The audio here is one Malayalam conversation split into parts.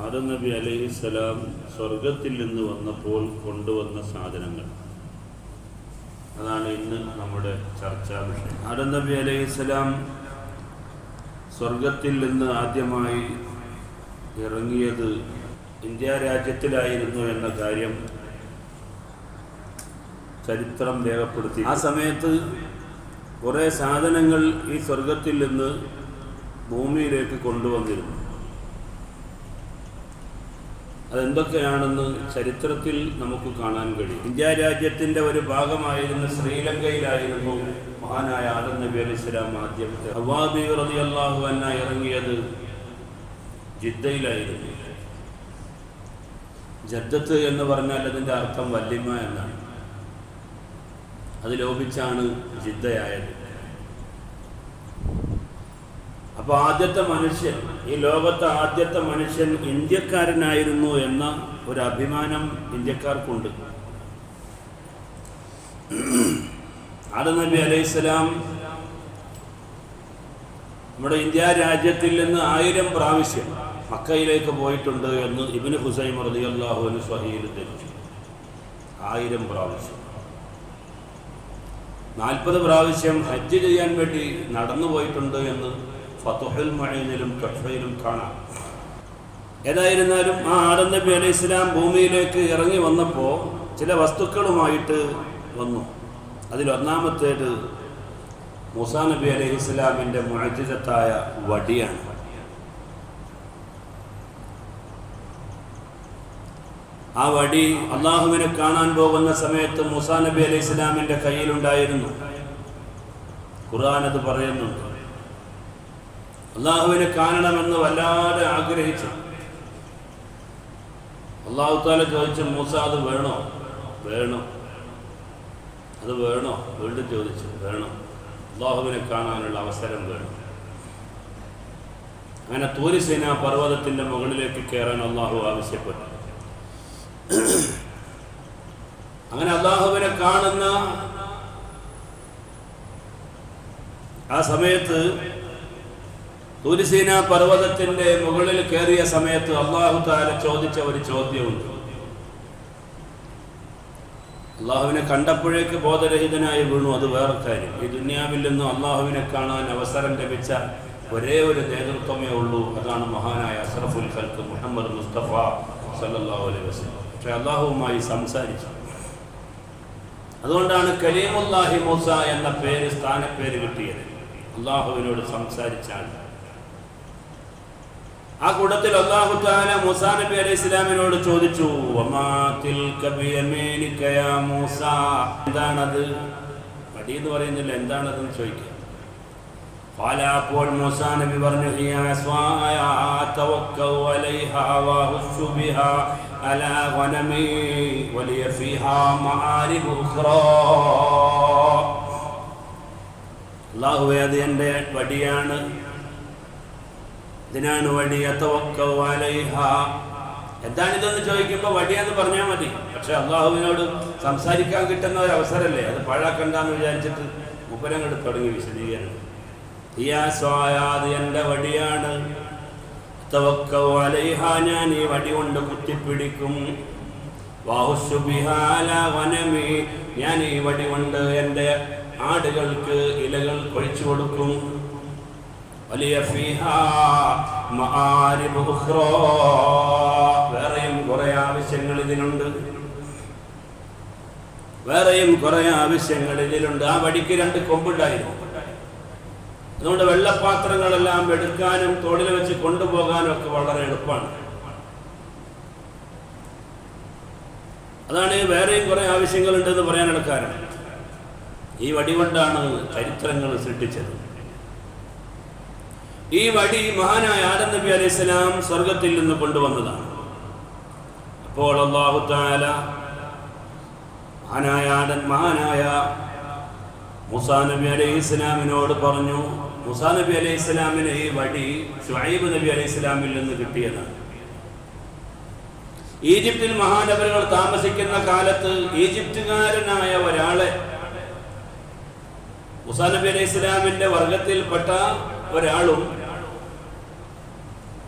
ആദം നബി അലൈഹിസ്സലാം സ്വർഗത്തിൽ നിന്ന് വന്നപ്പോൾ കൊണ്ടുവന്ന സാധനങ്ങൾ, അതാണ് ഇന്ന് നമ്മുടെ ചർച്ചാ വിഷയം. ആദം നബി അലൈഹിസ്സലാം സ്വർഗത്തിൽ നിന്ന് ആദ്യമായി ഇറങ്ങിയത് ഇന്ത്യ രാജ്യത്തിലായിരുന്നു എന്ന കാര്യം ചരിത്രം രേഖപ്പെടുത്തി. ആ സമയത്ത് കുറേ സാധനങ്ങൾ ഈ സ്വർഗത്തിൽ നിന്ന് ഭൂമിയിലേക്ക് കൊണ്ടുവന്നിരുന്നു. അതെന്തൊക്കെയാണെന്ന് ചരിത്രത്തിൽ നമുക്ക് കാണാൻ കഴിയും. ഇന്ത്യ രാജ്യത്തിൻ്റെ ഒരു ഭാഗമായിരുന്ന ശ്രീലങ്കയിലായിരുന്നു മഹാനായ ആദം നബി അലൈഹിസ്സലാം ആദ്യത്തെ. ഹവ്വാ ബീവി റളിയല്ലാഹു അൻഹ ഇറങ്ങിയത് ജിദ്ദയിലായിരുന്നു. ജദ്ദത്ത് എന്ന് പറഞ്ഞാൽ അതിൻ്റെ അർത്ഥം വല്യമ്മ എന്നാണ്. അത് ലോപിച്ചാണ് ജിദ്ദയായത്. അപ്പോൾ ആദ്യത്തെ മനുഷ്യൻ, ഈ ലോകത്തെ ആദ്യത്തെ മനുഷ്യൻ ഇന്ത്യക്കാരനായിരുന്നു എന്ന ഒരു അഭിമാനം ഇന്ത്യക്കാർക്കുണ്ട്. ആദം നബി അലൈഹിസ്സലാം നമ്മുടെ ഇന്ത്യ രാജ്യത്തിൽ നിന്ന് 1000 പ്രാവശ്യം മക്കയിലേക്ക് പോയിട്ടുണ്ട് എന്ന് ഇബ്നു ഹുസൈമ റളിയല്ലാഹു അൻഹു സ്വഹീഹിൽ ധരിച്ചു. 1000 പ്രാവശ്യം. 40 പ്രാവശ്യം ഹജ്ജ് ചെയ്യാൻ വേണ്ടി നടന്നു പോയിട്ടുണ്ട് എന്ന് ഫതുഹുൽ മുഈനിലും കഫയിലും കാണാം. ഏതായിരുന്നാലും ആ ആദം നബി അലൈഹിസ്സലാം ഭൂമിയിലേക്ക് ഇറങ്ങി വന്നപ്പോൾ ചില വസ്തുക്കളുമായിട്ട് വന്നു. അതിലൊന്നാമത്തേത് മൂസാ നബി അലൈഹിസ്സലാമിൻ്റെ മുഅ്ജിസത്തായ വടിയാണ്. ആ വടി അള്ളാഹുവിനെ കാണാൻ പോകുന്ന സമയത്ത് മൂസാ നബി അലൈഹിസ്സലാമിൻ്റെ കയ്യിലുണ്ടായിരുന്നു. ഖുർആൻ അത് പറയുന്നുണ്ട്. അള്ളാഹുവിനെ കാണണമെന്ന് വല്ലാതെ ആഗ്രഹിച്ചു. അള്ളാഹു തആല ചോദിച്ചു, മൂസ അത് വേണോ? വേണം. അത് വേണോ? വീണ്ടും ചോദിച്ചു, വേണം. അള്ളാഹുവിനെ കാണാനുള്ള അവസരം വേണം. അങ്ങനെ തൂരി സീനാ പർവ്വതത്തിൻ്റെ മുകളിലേക്ക് കയറാൻ അള്ളാഹു ആവശ്യപ്പെട്ടു. അങ്ങനെ അള്ളാഹുവിനെ കാണുന്ന ആ സമയത്ത് തൂരി സീനാ പർവ്വതത്തിൻ്റെ മുകളിൽ കയറിയ സമയത്ത് അള്ളാഹു തആല ചോദിച്ച ഒരു ചോദ്യമുണ്ട്. അള്ളാഹുവിനെ കണ്ടപ്പോഴേക്ക് ബോധരഹിതനായി വീണു. അത് വേറെ കാര്യം. ഈ ദുനിയാവിൽ നിന്നും അള്ളാഹുവിനെ കാണാൻ അവസരം ലഭിച്ച ഒരേ ഒരു നേതൃത്വമേ ഉള്ളൂ. അതാണ് മഹാനായ അഷ്റഫുൽ ഖൽഖ് മുഹമ്മദ് മുസ്തഫ സല്ലല്ലാഹു അലൈഹി വസല്ലം. പക്ഷെ അള്ളാഹുവുമായി സംസാരിച്ചു. അതുകൊണ്ടാണ് കലീമുല്ലാഹി മൂസ എന്ന പേര്, സ്ഥാനപ്പേര് കിട്ടിയത്. അള്ളാഹുവിനോട് സംസാരിച്ചാണ്. ആ കൂട്ടത്തിൽ അല്ലാഹു തആല മൂസാ നബി അലൈഹിസ്സലാമിനോട് ചോദിച്ചു, വമാ തിൽക ബിയമീനിക യാ മൂസ. എന്താണത്? വടി എന്ന് പറയുന്നില്ല, എന്താണതെന്ന് ചോദിക്കുക. ഖാല, അപ്പോൾ മൂസാ നബി പറഞ്ഞു, ഹിയ അസ്വായ തവക്കഉ അലൈഹാ വഹുശു ബിഹാ അലാ ഗനമി വലിയ ഫീഹാ മആരിബ് ഉഖ്റാ. അല്ലാഹുവേ, അത് എൻ്റെ വടിയാണ്. ഇതിനാണ് വടി. തവക്കഉ അലൈഹാ. എന്താണിതെന്ന് ചോദിക്കുമ്പോൾ വടിയാന്ന് പറഞ്ഞാൽ മതി. പക്ഷെ അള്ളാഹുവിനോട് സംസാരിക്കാൻ കിട്ടുന്ന ഒരു അവസരമല്ലേ, അത് പാഴാക്കണ്ടെന്ന് വിചാരിച്ചിട്ട് മുപ്പരങ്ങോട്ട് തുടങ്ങി വിശദീകരണം. അത് എൻ്റെ വടിയാണ്. തവക്കഉ അലൈഹാ, ഞാൻ ഈ വടി കൊണ്ട് കുത്തിപ്പിടിക്കും. വഹുശു ബിഹാ അലാ ഗനമി, ഞാൻ ഈ വടി കൊണ്ട് എൻ്റെ ആടുകൾക്ക് ഇലകൾ കൊഴിച്ചു കൊടുക്കും. വലിയ ഫീഹാ മആരിബ് ഉഖ്റാ, വേറെയും കുറെ ആവശ്യങ്ങൾ ഇതിനുണ്ട്. വേറെയും കുറെ ആവശ്യങ്ങൾ ഇതിലുണ്ട്. ആ വടിക്ക് 2 കൊമ്പുണ്ടായിരുന്നു. അതുകൊണ്ട് വെള്ളപാത്രങ്ങളെല്ലാം എടുക്കാനും തോളിൽ വെച്ച് കൊണ്ടുപോകാനും ഒക്കെ വളരെ എളുപ്പമാണ്. അതാണ് വേറെയും കുറെ ആവശ്യങ്ങളുണ്ടെന്ന് പറയാനുള്ള കാരണം. ഈ വടി കൊണ്ടാണ് ചരിത്രങ്ങൾ സൃഷ്ടിച്ചത്. ഈ വടി മഹാനായ ആദം നബി അലൈഹിസ്സലാം സ്വർഗത്തിൽ നിന്ന് കൊണ്ടുവന്നതാണ്. അപ്പോൾ അല്ലാഹു തആല മഹാനായ മൂസാ നബി അലൈഹിസ്സലാമിനോട് പറഞ്ഞു. മൂസാ നബി അലൈഹിസ്സലാമിന് ഈ വടി ശുഐബ് നബി അലൈഹിസ്സലാമിൽ നിന്ന് കിട്ടിയതാണ്. ഈജിപ്തിൽ മഹാനഗരങ്ങൾ താമസിക്കുന്ന കാലത്ത് ഈജിപ്തുകാരനായ ഒരാളെ, മൂസാ നബി അലൈഹിസ്സലാമിന്റെ വർഗത്തിൽപ്പെട്ട ഒരാളും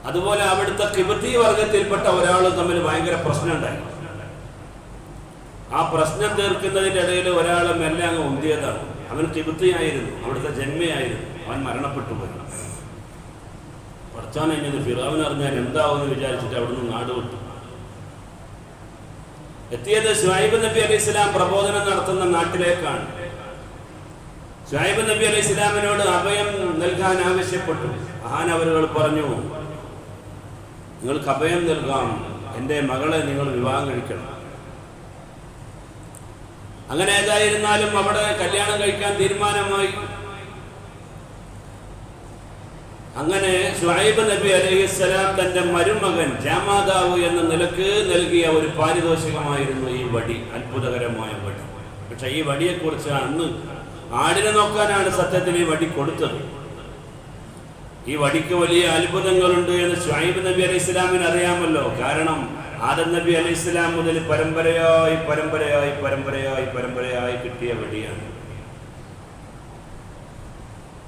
അതുപോലെ അവിടുത്തെ കിബത്തി വർഗത്തിൽപ്പെട്ട ഒരാളും തമ്മിൽ ഭയങ്കര പ്രശ്നം ഉണ്ടായി. ആ പ്രശ്നം തീർക്കുന്നതിൻ്റെ ഇടയിൽ ഒരാൾ മെല്ലെ അങ്ങ് ഉന്തിയതാണ്. അവൻ കിബത്തിയായിരുന്നു, അവിടുത്തെ ജന്മയായിരുന്നു. അവൻ മരണപ്പെട്ടു പോയി. പഠിച്ചാൻ എന്നത് ഫിറഔൻ അറിഞ്ഞാൽ എന്താവുമെന്ന് വിചാരിച്ചിട്ട് അവിടുന്ന് നാട് വിട്ടു. എത്തിയത് ശുഐബ് നബി അലൈഹി ഇസ്ലാം പ്രബോധനം നടത്തുന്ന നാട്ടിലേക്കാണ്. ശുഐബ് നബി അലൈഹി ഇസ്ലാമിനോട് അഭയം നൽകാൻ ആവശ്യപ്പെട്ടു. മഹാനവറുകൾ പറഞ്ഞു, നിങ്ങൾക്ക് അഭയം നൽകാം, എൻ്റെ മകളെ നിങ്ങൾ വിവാഹം കഴിക്കണം. അങ്ങനെ ഏതായിരുന്നാലും അവിടെ കല്യാണം കഴിക്കാൻ തീരുമാനമായി. അങ്ങനെ ശുഐബ് നബി അലൈഹിസ്സലാം തന്റെ മരുമകൻ ജാമാതാവ് എന്ന നിലക്ക് നൽകിയ ഒരു പാരിതോഷികമായിരുന്നു ഈ വടി, അത്ഭുതകരമായ വടി. പക്ഷെ ഈ വടിയെക്കുറിച്ച് അന്ന് ആടിനെ നോക്കാനാണ് സത്യത്തിൽ ഈ വടി കൊടുത്തത്. ഈ വടിക്ക് വലിയ അത്ഭുതങ്ങളുണ്ട് എന്ന് ശുഐബ് നബി അലൈഹി ഇസ്ലാമിന് അറിയാമല്ലോ. കാരണം ആദം നബി അലൈഹി ഇസ്ലാം മുതൽ പരമ്പരയായി പരമ്പരയായി പരമ്പരയായി പരമ്പരയായി കിട്ടിയ വടിയാണ്.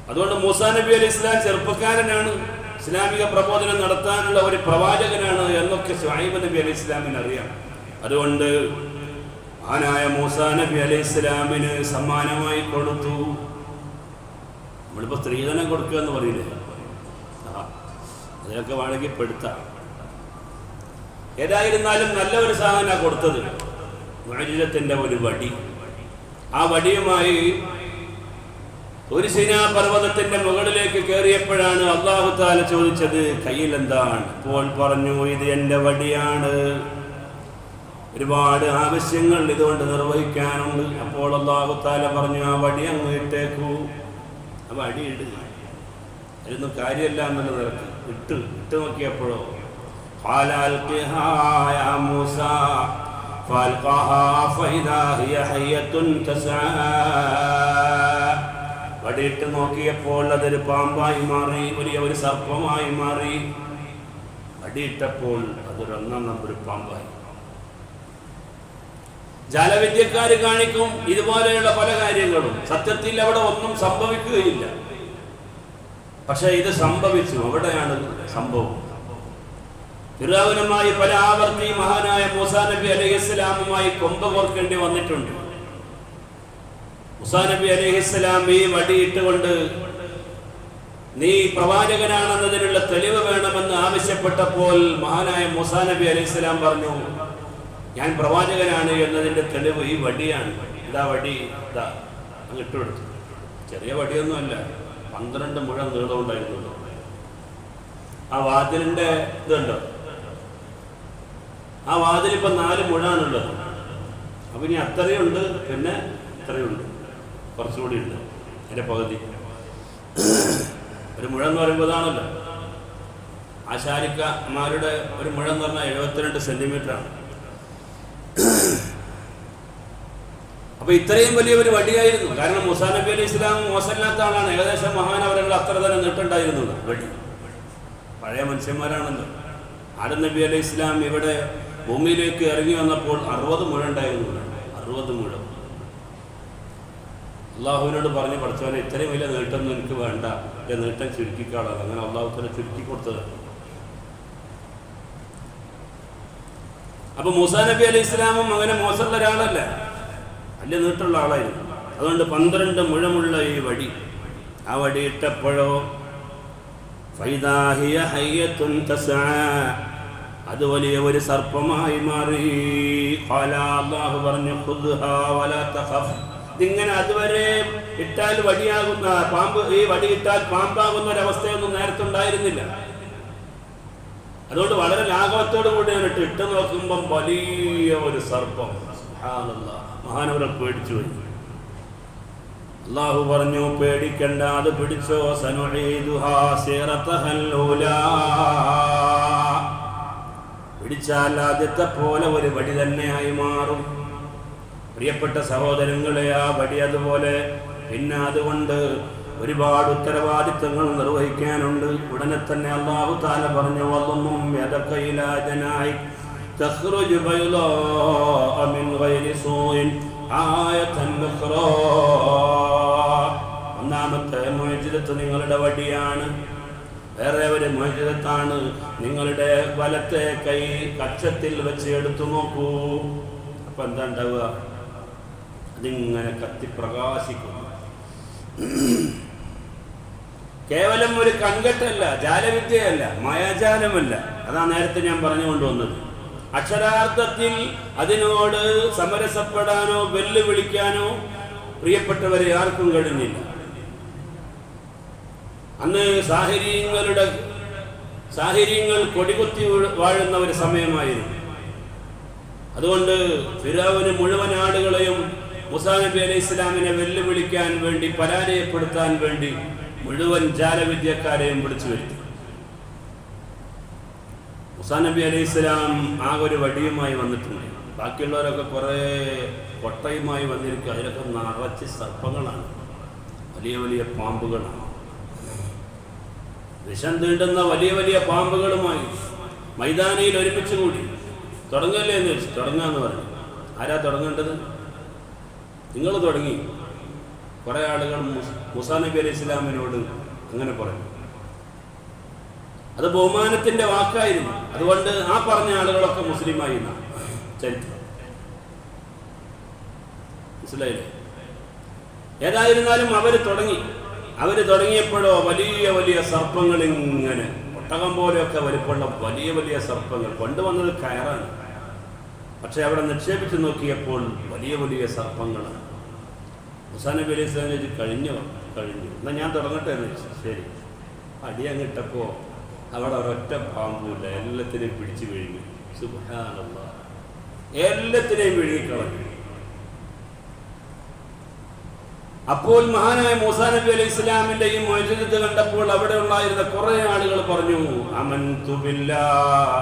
അതുകൊണ്ട് മൂസാ നബി അലൈഹി ഇസ്ലാം ചെറുപ്പക്കാരനാണ്, ഇസ്ലാമിക പ്രബോധനം നടത്താനുള്ള ഒരു പ്രവാചകനാണ് എന്നൊക്കെ ശുഐബ് നബി അലൈഹി ഇസ്ലാമിന് അറിയാം. അതുകൊണ്ട് മഹാനായ മൂസാ നബി അലൈഹി ഇസ്ലാമിന് സമ്മാനമായി കൊടുത്തു. നമ്മളിപ്പോൾ സ്ത്രീധനം കൊടുക്കുക എന്ന് പറയില്ലേ, അതിനൊക്കെ വേണമെങ്കിൽ പെടുത്താം. ഏതായിരുന്നാലും നല്ല ഒരു സാധന കൊടുത്തത്, മുഅ്ജിസത്തിന്റെ ഒരു വടി. ആ വടിയുമായി ഒരു സിനാ പർവ്വതത്തിന്റെ മുകളിലേക്ക് കയറിയപ്പോഴാണ് അല്ലാഹു തആല ചോദിച്ചത്, കയ്യിൽ എന്താണ്? അപ്പോൾ പറഞ്ഞു, ഇത് എൻ്റെ വടിയാണ്, ഒരുപാട് ആവശ്യങ്ങൾ ഇതുകൊണ്ട് നിർവഹിക്കാനുണ്ട്. അപ്പോൾ അല്ലാഹു തആല പറഞ്ഞു, ആ വടി അങ്ങ് ഇട്ടേക്കൂ. ആ വടി ഇടുക, അതിനൊന്നും കാര്യമല്ല എന്നുള്ള നിരക്ക് ഇട്ട് നോക്കിയപ്പോഴോ قال ألقها يا موسى فألقاها فإذا هي حية تسعى. വടിയിട്ട് നോക്കിയപ്പോൾ അതൊരു പാമ്പായി മാറി, ഒരു സർപ്പമായി മാറി. വടിയിട്ടപ്പോൾ അതൊരു 1 നമ്പർ പാമ്പായി. ജാലവിദ്യക്കാർ കാണിക്കും ഇതുപോലെയുള്ള പല കാര്യങ്ങളും. സത്യത്തിൽ അവിടെ ഒന്നും സംഭവിക്കുകയില്ല, പക്ഷെ ഇത് സംഭവിച്ചു. അവിടെയാണ് സംഭവം. ഫിറഔനുമായി പല ആവർത്തി മഹാനായ മൂസാ നബി അലൈഹിസ്സലാമുമായി കൊമ്പ് കോർക്കേണ്ടി വന്നിട്ടുണ്ട്. മൂസാ നബി അലൈഹിസ്സലാം ഈ വടിയിട്ടുകൊണ്ട് നീ പ്രവാചകനാണെന്നതിനുള്ള തെളിവ് വേണമെന്ന് ആവശ്യപ്പെട്ടപ്പോൾ മഹാനായ മൂസാ നബി അലൈഹിസ്സലാം പറഞ്ഞു, ഞാൻ പ്രവാചകനാണ് എന്നതിന്റെ തെളിവ് ഈ വടിയാണ്. ഇതാ വടി, ഇതാ അങ്ങ് ഇട്ടുകൊടുത്തു. ചെറിയ വടിയൊന്നുമല്ല, 12 മുഴം നീളമുണ്ടായിരുന്നു. ആ വാതിലിന്റെ ഇതുണ്ടോ, ആ വാതിലിപ്പം 4 മുഴാണുള്ളത്. അപ്പം ഇനി അത്രയുണ്ട്, പിന്നെ ഇത്രയുണ്ട്, കുറച്ചുകൂടി ഉണ്ട്, അതിൻ്റെ പകുതി. ഒരു മുഴം എന്ന് പറയുമ്പോൾ അതാണല്ലോ, ആശാരിക്കമാരുടെ ഒരു മുഴം എന്ന് പറഞ്ഞാൽ 72 സെന്റിമീറ്ററാണ്. അപ്പൊ ഇത്രയും വലിയ ഒരു വടിയായിരുന്നു. കാരണം മൂസാ നബി അലൈഹി ഇസ്ലാം മോശമില്ലാത്ത ആളാണ്. ഏകദേശം മഹാനവരങ്ങൾ അത്ര തന്നെ നീട്ടുണ്ടായിരുന്നു വടി. പഴയ മനുഷ്യന്മാരാണല്ലോ. ആദം നബി അലൈഹി ഇസ്ലാം ഇവിടെ ഭൂമിയിലേക്ക് ഇറങ്ങി വന്നപ്പോൾ 60 മുഴം ഉണ്ടായിരുന്നു. 60 മുഴം. അള്ളാഹുവിനോട് പറഞ്ഞ്, പഠിച്ചവനെ ഇത്രയും വലിയ നീട്ടൊന്നും എനിക്ക് വേണ്ട, എൻ്റെ നീട്ടം ചുരുക്കിക്കാളാണ്. അങ്ങനെ അള്ളാഹു തന്നെ ചുരുക്കി കൊടുത്തത്. അപ്പൊ മൂസാ നബി അലൈഹി ഇസ്ലാമും അങ്ങനെ മോശമുള്ള ഒരാളല്ല, വലിയ നീട്ടുള്ള ആളായിരുന്നു. അതുകൊണ്ട് 12 മുഴമുള്ള ഈ വടി, ആ വടി ഇട്ടപ്പോഴോ ഫൈദാ ഹിയ ഹയ്യത്തുൻ തസ്ആ, അത് വലിയ ഒരു സർപ്പമായി മാറി. അല്ലാഹു പറഞ്ഞു, ഖുദ്ഹാ വലാ തഖഫ്. ഇതിങ്ങനെ അതുവരെ ഇട്ടാൽ വടിയാകുന്ന പാമ്പ്, ഈ വടി ഇട്ടാൽ പാമ്പാകുന്ന ഒരവസ്ഥയൊന്നും നേരത്തെ ഉണ്ടായിരുന്നില്ല. അതുകൊണ്ട് വളരെ ലാഘവത്തോടു കൂടിയാണ് ഇട്ട് നോക്കുമ്പം വലിയ ഒരു സർപ്പം. സുബ്ഹാനല്ലാഹ്, മഹാനവരെ പേടിച്ചു പോയി. അല്ലാഹു പറഞ്ഞു, പേടിക്കണ്ട, അത് പിടിച്ചോ. സനുഈദുഹാ സിറതഹൽ ഊലാ, പിടിച്ചാൽ ആദ്യത്തെ പോലെ ഒരു വടി തന്നെയായി മാറും. പ്രിയപ്പെട്ട സഹോദരങ്ങളെ, ആ വടി അതുപോലെ. പിന്നെ അതുകൊണ്ട് ഒരുപാട് ഉത്തരവാദിത്തങ്ങൾ നിർവഹിക്കാനുണ്ട്. ഉടനെ തന്നെ അല്ലാഹു തആല പറഞ്ഞു, വദമ്മും യദക ഇലാ ജനാഹിക തഖ്റുജു ബൈളാഅ മിൻ ഗൈരി സൂഇൻ ആയതൻ ഉഖ്റാ. ഒന്നാമത്തെ മുഅ്ജിസത്ത് നിങ്ങളുടെ വടിയാണ്. വേറെ ഒരു മുഅ്ജിസത്താണ്, നിങ്ങളുടെ വലത്തെ കൈ കക്ഷത്തിൽ വെച്ച് എടുത്തു നോക്കൂ. അപ്പൊ എന്താ ഉണ്ടാവുക? അതിങ്ങനെ കത്തി പ്രകാശിക്കും. കേവലം ഒരു കൺകെട്ടല്ല, ജാലവിദ്യയല്ല, മായാജാലമല്ല. അതാണ് നേരത്തെ ഞാൻ പറഞ്ഞുകൊണ്ടുവന്നത്. അക്ഷരാർത്ഥത്തിൽ അതിനോട് സമരസപ്പെടാനോ വെല്ലുവിളിക്കാനോ പ്രിയപ്പെട്ടവരെ ആർക്കും കഴിഞ്ഞില്ല. അന്ന് സാഹിര്യങ്ങൾ കൊടികുത്തി വാഴുന്ന ഒരു സമയമായിരുന്നു. അതുകൊണ്ട് ഫിർഔന് മുഴുവൻ ആളുകളെയും മൂസാ നബി അലൈഹി ഇസ്ലാമിനെ വെല്ലുവിളിക്കാൻ വേണ്ടി, പരാജയപ്പെടുത്താൻ വേണ്ടി മുഴുവൻ ജാലവിദ്യക്കാരെയും വിളിച്ചു വരുത്തി. മൂസാ നബി അലൈഹി ഇസ്ലാം ആകെ ഒരു വടിയുമായി വന്നിട്ടുണ്ട്. ബാക്കിയുള്ളവരൊക്കെ കുറേ കൊട്ടയുമായി വന്നിരിക്കുക. അതിലൊക്കെ നിറച്ച് സർപ്പങ്ങളാണ്, വലിയ വലിയ പാമ്പുകളാണ്. വിഷം തീണ്ടുന്ന വലിയ വലിയ പാമ്പുകളുമായി മൈതാനിയിൽ ഒരുമിച്ച് കൂടി. തുടങ്ങല്ലേ എന്ന് വെച്ചു. തുടങ്ങാന്ന് പറഞ്ഞു. ആരാ തുടങ്ങേണ്ടത്? നിങ്ങൾ തുടങ്ങി. കുറേ ആളുകൾ മൂസാ നബി അലൈഹി ഇസ്ലാമിനോട് അങ്ങനെ പറഞ്ഞു. അത് ബഹുമാനത്തിന്റെ വാക്കായിരുന്നു. അതുകൊണ്ട് ആ പറഞ്ഞ ആളുകളൊക്കെ മുസ്ലിമായി ചരിത്രം. മനസ്സിലായില്ലേ? ഏതായിരുന്നാലും അവർ തുടങ്ങിയപ്പോഴോ വലിയ വലിയ സർപ്പങ്ങൾ, ഇങ്ങനെ ഒട്ടകം പോലെയൊക്കെ വലിപ്പമുള്ള വലിയ വലിയ സർപ്പങ്ങൾ. കൊണ്ടുവന്നത് കയറാണ്, പക്ഷെ അവിടെ നിക്ഷേപിച്ച് നോക്കിയപ്പോൾ വലിയ വലിയ സർപ്പങ്ങളാണ്. മൂസാ നബി അലൈഹി സ്വലാം ചോദിച്ചു, കഴിഞ്ഞു എന്നാൽ ഞാൻ തുടങ്ങട്ടെ എന്ന് വെച്ചു. ശരി. അടിയങ്ങിട്ടപ്പോൾ അവിടെ ഒരൊറ്റ പാമ്പുമില്ല, എല്ലാത്തിനെയും പിടിച്ചു വിഴുങ്ങി. സുബ്ഹാനല്ലാഹ്, എല്ലാത്തിനെയും വിഴുങ്ങിക്കളഞ്ഞു. അപ്പോൾ മഹാനായ മൂസാ നബി അലൈഹി ഇസ്ലാമിന്റെ ഈ മുഅ്ജിസത്ത് കണ്ടപ്പോൾ അവിടെ ഉണ്ടായിരുന്ന കുറെ ആളുകൾ പറഞ്ഞു, ആമൻതു ബില്ലാഹ്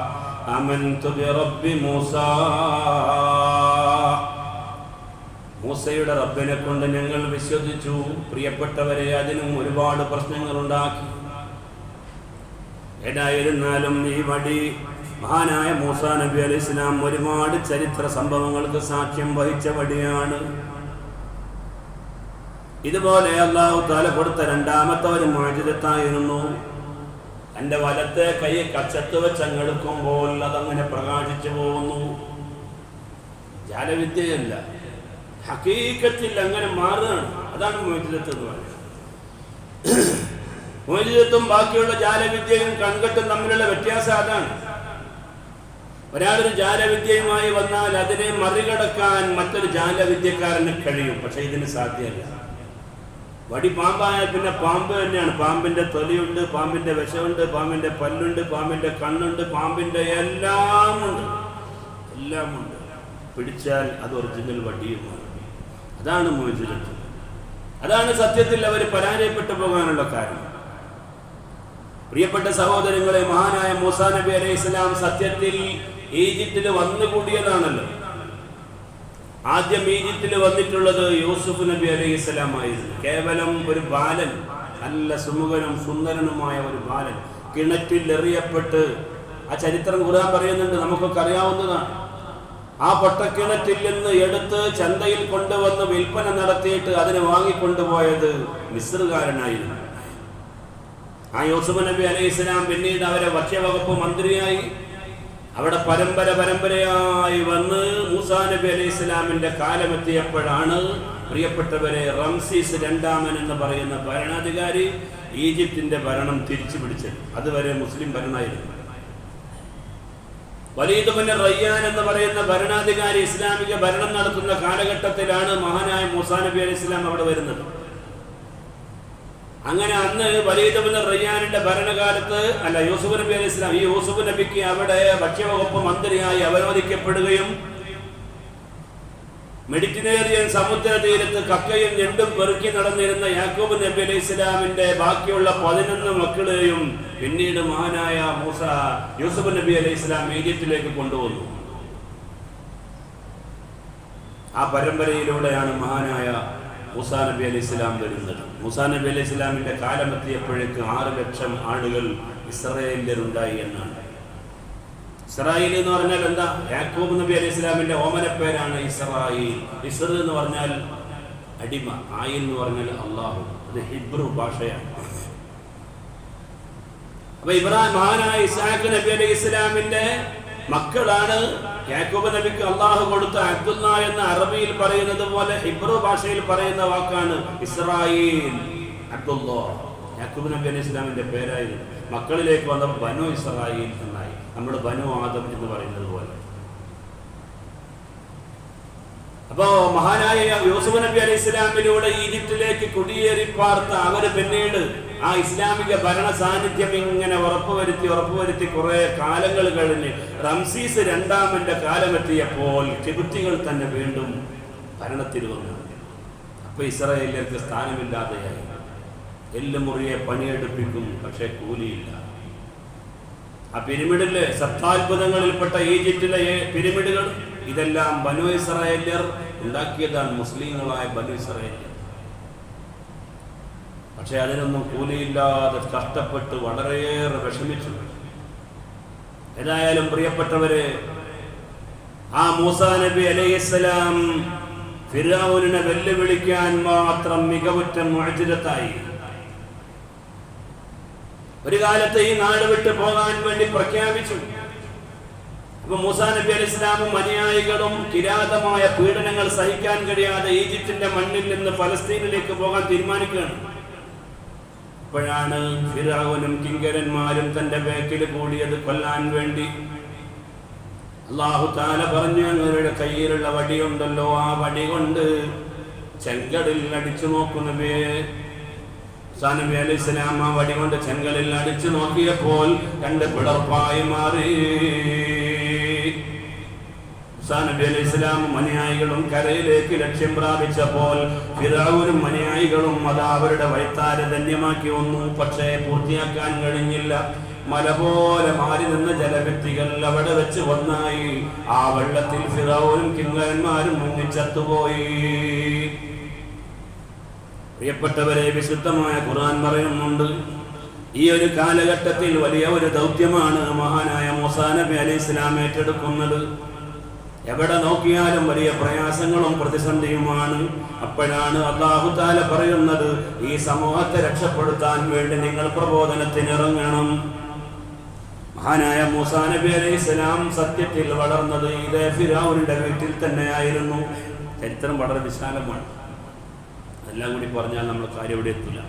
ആമൻതു ബിറബ്ബി മൂസാ, മൂസയുടെ റബ്ബിനെ കൊണ്ട് ഞങ്ങൾ വിശ്വസിച്ചു. പ്രിയപ്പെട്ടവരെ, അതിനും ഒരുപാട് പ്രശ്നങ്ങൾ ഉണ്ടാക്കി. ഏതായിരുന്നാലും ഈ വടി മഹാനായ മൂസാ നബി അലൈഹി ഇസ്ലാം ഒരുപാട് ചരിത്ര സംഭവങ്ങൾക്ക് സാക്ഷ്യം വഹിച്ച വടിയാണ്. ഇതുപോലെ അല്ലാഹു തആല കൊടുത്ത രണ്ടാമത്തെ ഒരു മുഅ്ജിസത്തായിരുന്നു. എൻ്റെ വലത്തെ കൈ കക്ഷത്ത് വെച്ച് അങ്ങെടുക്കുമ്പോൾ അതങ്ങനെ പ്രകാശിച്ചു പോകുന്നു. ജാലവിദ്യയല്ല, ഹഖീഖത്തിൽ അങ്ങനെ മാറുകയാണ്. അതാണ് മുഅ്ജിസത്ത് എന്ന് പറയുന്നത്. മുഅ്ജിസത്തും ബാക്കിയുള്ള ജാലവിദ്യയും കൺകെട്ടും തമ്മിലുള്ള വ്യത്യാസം അതാണ്. ഒരാളൊരു ജാലവിദ്യയുമായി വന്നാൽ അതിനെ മറികടക്കാൻ മറ്റൊരു ജാലവിദ്യക്കാരന് കഴിയും, പക്ഷെ ഇതിന് സാധ്യമല്ല. വടി പാമ്പായാൽ പിന്നെ പാമ്പ് തന്നെയാണ്. പാമ്പിന്റെ തൊലിയുണ്ട്, പാമ്പിന്റെ വിഷമുണ്ട്, പാമ്പിന്റെ പല്ലുണ്ട്, പാമ്പിന്റെ കണ്ണുണ്ട്, പാമ്പിന്റെ എല്ലാം ഉണ്ട്. പിടിച്ചാൽ അത് ഒറിജിനൽ വടിയുമാണ്. അതാണ് മുഅ്ജിസത്ത്. അതാണ് സത്യത്തിൽ അവർ പരാജയപ്പെട്ടു പോകാനുള്ള കാരണം. പ്രിയപ്പെട്ട സഹോദരങ്ങളെ, മഹാനായ മൂസാ നബി അലൈഹി ഇസ്ലാം സത്യത്തിൽ ഈജിപ്തിൽ വന്നുകൂടിയതാണല്ലോ. ആദ്യം ഈജിപ്തിൽ വന്നിട്ടുള്ളത് യൂസുഫ് നബി അലൈഹി ഇസ്ലാം ആയിരുന്നു. കേവലം ഒരു ബാലൻ, നല്ല സുമുഖനും സുന്ദരനുമായ ഒരു ബാലൻ കിണറ്റിൽ എറിയപ്പെട്ട്, ആ ചരിത്രം ഖുർആൻ പറയുന്നുണ്ട്, നമുക്കൊക്കെ അറിയാവുന്നതാണ്. ആ പൊട്ടക്കിണറ്റിൽ നിന്ന് എടുത്ത് ചന്തയിൽ കൊണ്ടുവന്ന് വിൽപ്പന നടത്തിയിട്ട് അതിനെ വാങ്ങിക്കൊണ്ടുപോയത് മിസ്റുകാരനായിരുന്നു. ആ യൂസുഫ് നബി അലൈഹി ഇസ്ലാം പിന്നീട് അവരെ ഭക്ഷ്യവകുപ്പ് മന്ത്രിയായി. അവിടെ പരമ്പരയായി വന്ന് മൂസാ നബി അലൈഹി ഇസ്ലാമിന്റെ കാലമെത്തിയപ്പോഴാണ് പ്രിയപ്പെട്ടവരെ റംസീസ് രണ്ടാമൻ എന്ന് പറയുന്ന ഭരണാധികാരി ഈജിപ്തിന്റെ ഭരണം തിരിച്ചു പിടിച്ചത്. അതുവരെ മുസ്ലിം ഭരണമായിരുന്നു. വലീദ് ബിൻ റയ്യാൻ എന്ന് പറയുന്ന ഭരണാധികാരി ഇസ്ലാമിക ഭരണം നടത്തുന്ന കാലഘട്ടത്തിലാണ് മഹാനായ മൂസാ നബി അലൈഹി ഇസ്ലാം അവിടെ വരുന്നത്. അങ്ങനെ അന്ന് വലീദ് ബിൻ റയ്യാനിന്റെ ഭരണകാലത്ത് യൂസുഫ് നബി അലൈഹി ഇസ്ലാം, ഈ യൂസുഫ് നബിക്ക് അവിടെ ഭക്ഷ്യവകുപ്പ് മന്ത്രിയായി അവരോധിക്കപ്പെടുകയും മെഡിറ്ററേനിയൻ സമുദ്ര തീരത്ത് കക്കയും ഞണ്ടും പെറുക്കി നടന്നിരുന്ന യാക്കൂബ് നബി അലൈഹി ഇസ്ലാമിന്റെ ബാക്കിയുള്ള 11 മക്കളെയും പിന്നീട് മഹാനായ യൂസുഫ് നബി അലൈഹി ഇസ്ലാം ഈജിപ്തിലേക്ക് കൊണ്ടുവന്നു. ആ പരമ്പരയിലൂടെയാണ് മഹാനായ മൂസാ നബി അലൈഹി ഇസ്ലാം വരുന്നത്. മൂസാ നബി അലൈഹി ഇസ്ലാമിന്റെ കാലമെത്തിയപ്പോഴേക്ക് 6 ലക്ഷം ആളുകൾ ഇസ്രായേലിലുണ്ടായി എന്നാണ്. ഇസ്രായേൽ എന്ന് പറഞ്ഞാൽ എന്താ? യാക്കൂബ് നബി അലൈഹി ഇസ്ലാമിന്റെ ഓമനപ്പേരാണ് ഇസ്രായേൽ. ഇസ്ര എന്ന് പറഞ്ഞാൽ അടിമ, ആയിൽ എന്ന് പറഞ്ഞാൽ അള്ളാഹു. അത് ഹിബ്രു ഭാഷയാണ്. അപ്പൊ മഹാനായ ഇസ്ഹാഖ് നബി അലൈഹി ഇസ്ലാമിന്റെ മക്കളാണ്. യാക്കൂബ് നബിക്ക് അള്ളാഹു കൊടുത്ത അബ്ദുല്ല എന്ന അറബിയിൽ പറയുന്നത് പോലെ ഹിബ്രു ഭാഷയിൽ പറയുന്ന വാക്കാണ് ഇസ്രായേൽ. അബ്ദുല്ലാ യാക്കൂബ് നബി അലൈഹി ഇസ്ലാമിന്റെ പേരായിരുന്നു. മക്കളിലേക്ക് വന്ന ബനു ഇസ്രായേൽ എന്നായി. നമ്മുടെ ബനു ആദം എന്ന് പറയുന്നത് പോലെ. അപ്പോ മഹാനായ യൂസുഫ് നബി അലൈഹി ഇസ്ലാമിലൂടെ ഈജിപ്തിലേക്ക് കുടിയേറി പാർത്ത അവര് പിന്നീട് ആ ഇസ്ലാമിക ഭരണ സാന്നിധ്യം ഇങ്ങനെ ഉറപ്പുവരുത്തി കുറെ കാലങ്ങൾ കഴിഞ്ഞ് റംസീസ് രണ്ടാമന്റെ കാലമെത്തിയപ്പോൾ കിബുത്തികൾ തന്നെ വീണ്ടും ഭരണത്തിൽ വന്നു. അപ്പൊ ഇസ്രായേലിലേക്ക് സ്ഥാനമില്ലാതെയായി. എല്ലുമുറിയെ പണിയെടുപ്പിക്കും, പക്ഷെ കൂലിയില്ല. ആ പിരമിഡിലെ സപ്താത്ഭുതങ്ങളിൽപ്പെട്ട ഈജിപ്തിലെ പിരമിഡുകൾ ഇതെല്ലാം ബനു ഇസ്രായേല്യർ ഉണ്ടാക്കിയതാണ്, മുസ്ലിങ്ങളായ ബനു ഇസ്രായേല്യർ. പക്ഷെ അതിനൊന്നും കൂലിയില്ലാതെ കഷ്ടപ്പെട്ട് വളരെയേറെ വിഷമിച്ചു. ഏതായാലും പ്രിയപ്പെട്ടവരെ, ആ മൂസാ നബി അലൈഹിസ്സലാം ഫിർഔനിനെ വെല്ലുവിളിക്കാൻ മാത്രം മികവുറ്റ മുഅ്ജിസത്തായി. ഒരു കാലത്ത് ഈ നാട് വിട്ടു പോകാൻ വേണ്ടി പ്രഖ്യാപിച്ചു. അപ്പൊ മൂസാ നബി അലൈഹി ഇസ്ലാമും അനുയായികളും കിരാതമായ പീഡനങ്ങൾ സഹിക്കാൻ കഴിയാതെ ഈജിപ്തിന്റെ മണ്ണിൽ നിന്ന് ഫലസ്തീനിലേക്ക് പോകാൻ തീരുമാനിക്കുകയാണ്. അപ്പോഴാണ് ഫിർഔനും കിങ്കരന്മാരും തന്റെ ബേക്കിൽ കൂടിയത് കൊല്ലാൻ വേണ്ടി. അല്ലാഹു തആല പറഞ്ഞു, ഞങ്ങളുടെ കയ്യിലുള്ള വടിയുണ്ടല്ലോ, ആ വടി കൊണ്ട് ചെങ്കടലിൽ അടിച്ചു നോക്കുന്നവേ. മൂസാ നബി അലൈഹി ഇസ്ലാം ആ വടി കൊണ്ട് ചെങ്കടലിൽ അടിച്ചു നോക്കിയപ്പോൾ രണ്ട് പിളർപ്പായി മാറി. മൂസാ നബി അലൈഹി ഇസ്ലാമും അനുയായികളും കരയിലേക്ക് ലക്ഷ്യം പ്രാപിച്ചപ്പോൾ ഫിർഔനും അനുയായികളും അത് അവരുടെ വഴിത്താര ധന്യമാക്കി വന്നു. പക്ഷേ പൂർത്തിയാക്കാൻ കഴിഞ്ഞില്ല. മല പോലെ മാറി നിന്ന ജലവ്യക്തികൾ അവിടെ വെച്ച് ഒന്നായി. ആ വെള്ളത്തിൽ ഫിർഔനും കിങ്കരന്മാരും മുങ്ങിച്ചത്തുപോയി. പ്രിയപ്പെട്ടവരെ, വിശുദ്ധമായ ഖുർആൻ പറയുന്നുണ്ട്, ഈ ഒരു കാലഘട്ടത്തിൽ വലിയ ഒരു ദൗത്യമാണ് മഹാനായ മൂസാ നബി അലൈഹി ഇസ്ലാം ഏറ്റെടുക്കുന്നത്. എവിടെ നോക്കിയാലും വലിയ പ്രയാസങ്ങളും പ്രതിസന്ധിയുമാണ്. അപ്പോഴാണ് അല്ലാഹു തആല പറയുന്നത്, ഈ സമൂഹത്തെ രക്ഷപ്പെടുത്താൻ വേണ്ടി നിങ്ങൾ പ്രബോധനത്തിനിറങ്ങണം. മഹാനായ മൂസാ നബി അലൈഹി ഇസ്ലാം സത്യത്തിൽ വളർന്നത് ഇതേ ഫിർഔനിന്റെ വീട്ടിൽ തന്നെയായിരുന്നു. ചരിത്രം വളരെ വിശാലമാണ്. എല്ലാം കൂടി പറഞ്ഞാൽ നമ്മൾ കാര്യം ഇവിടെ എത്തില്ല.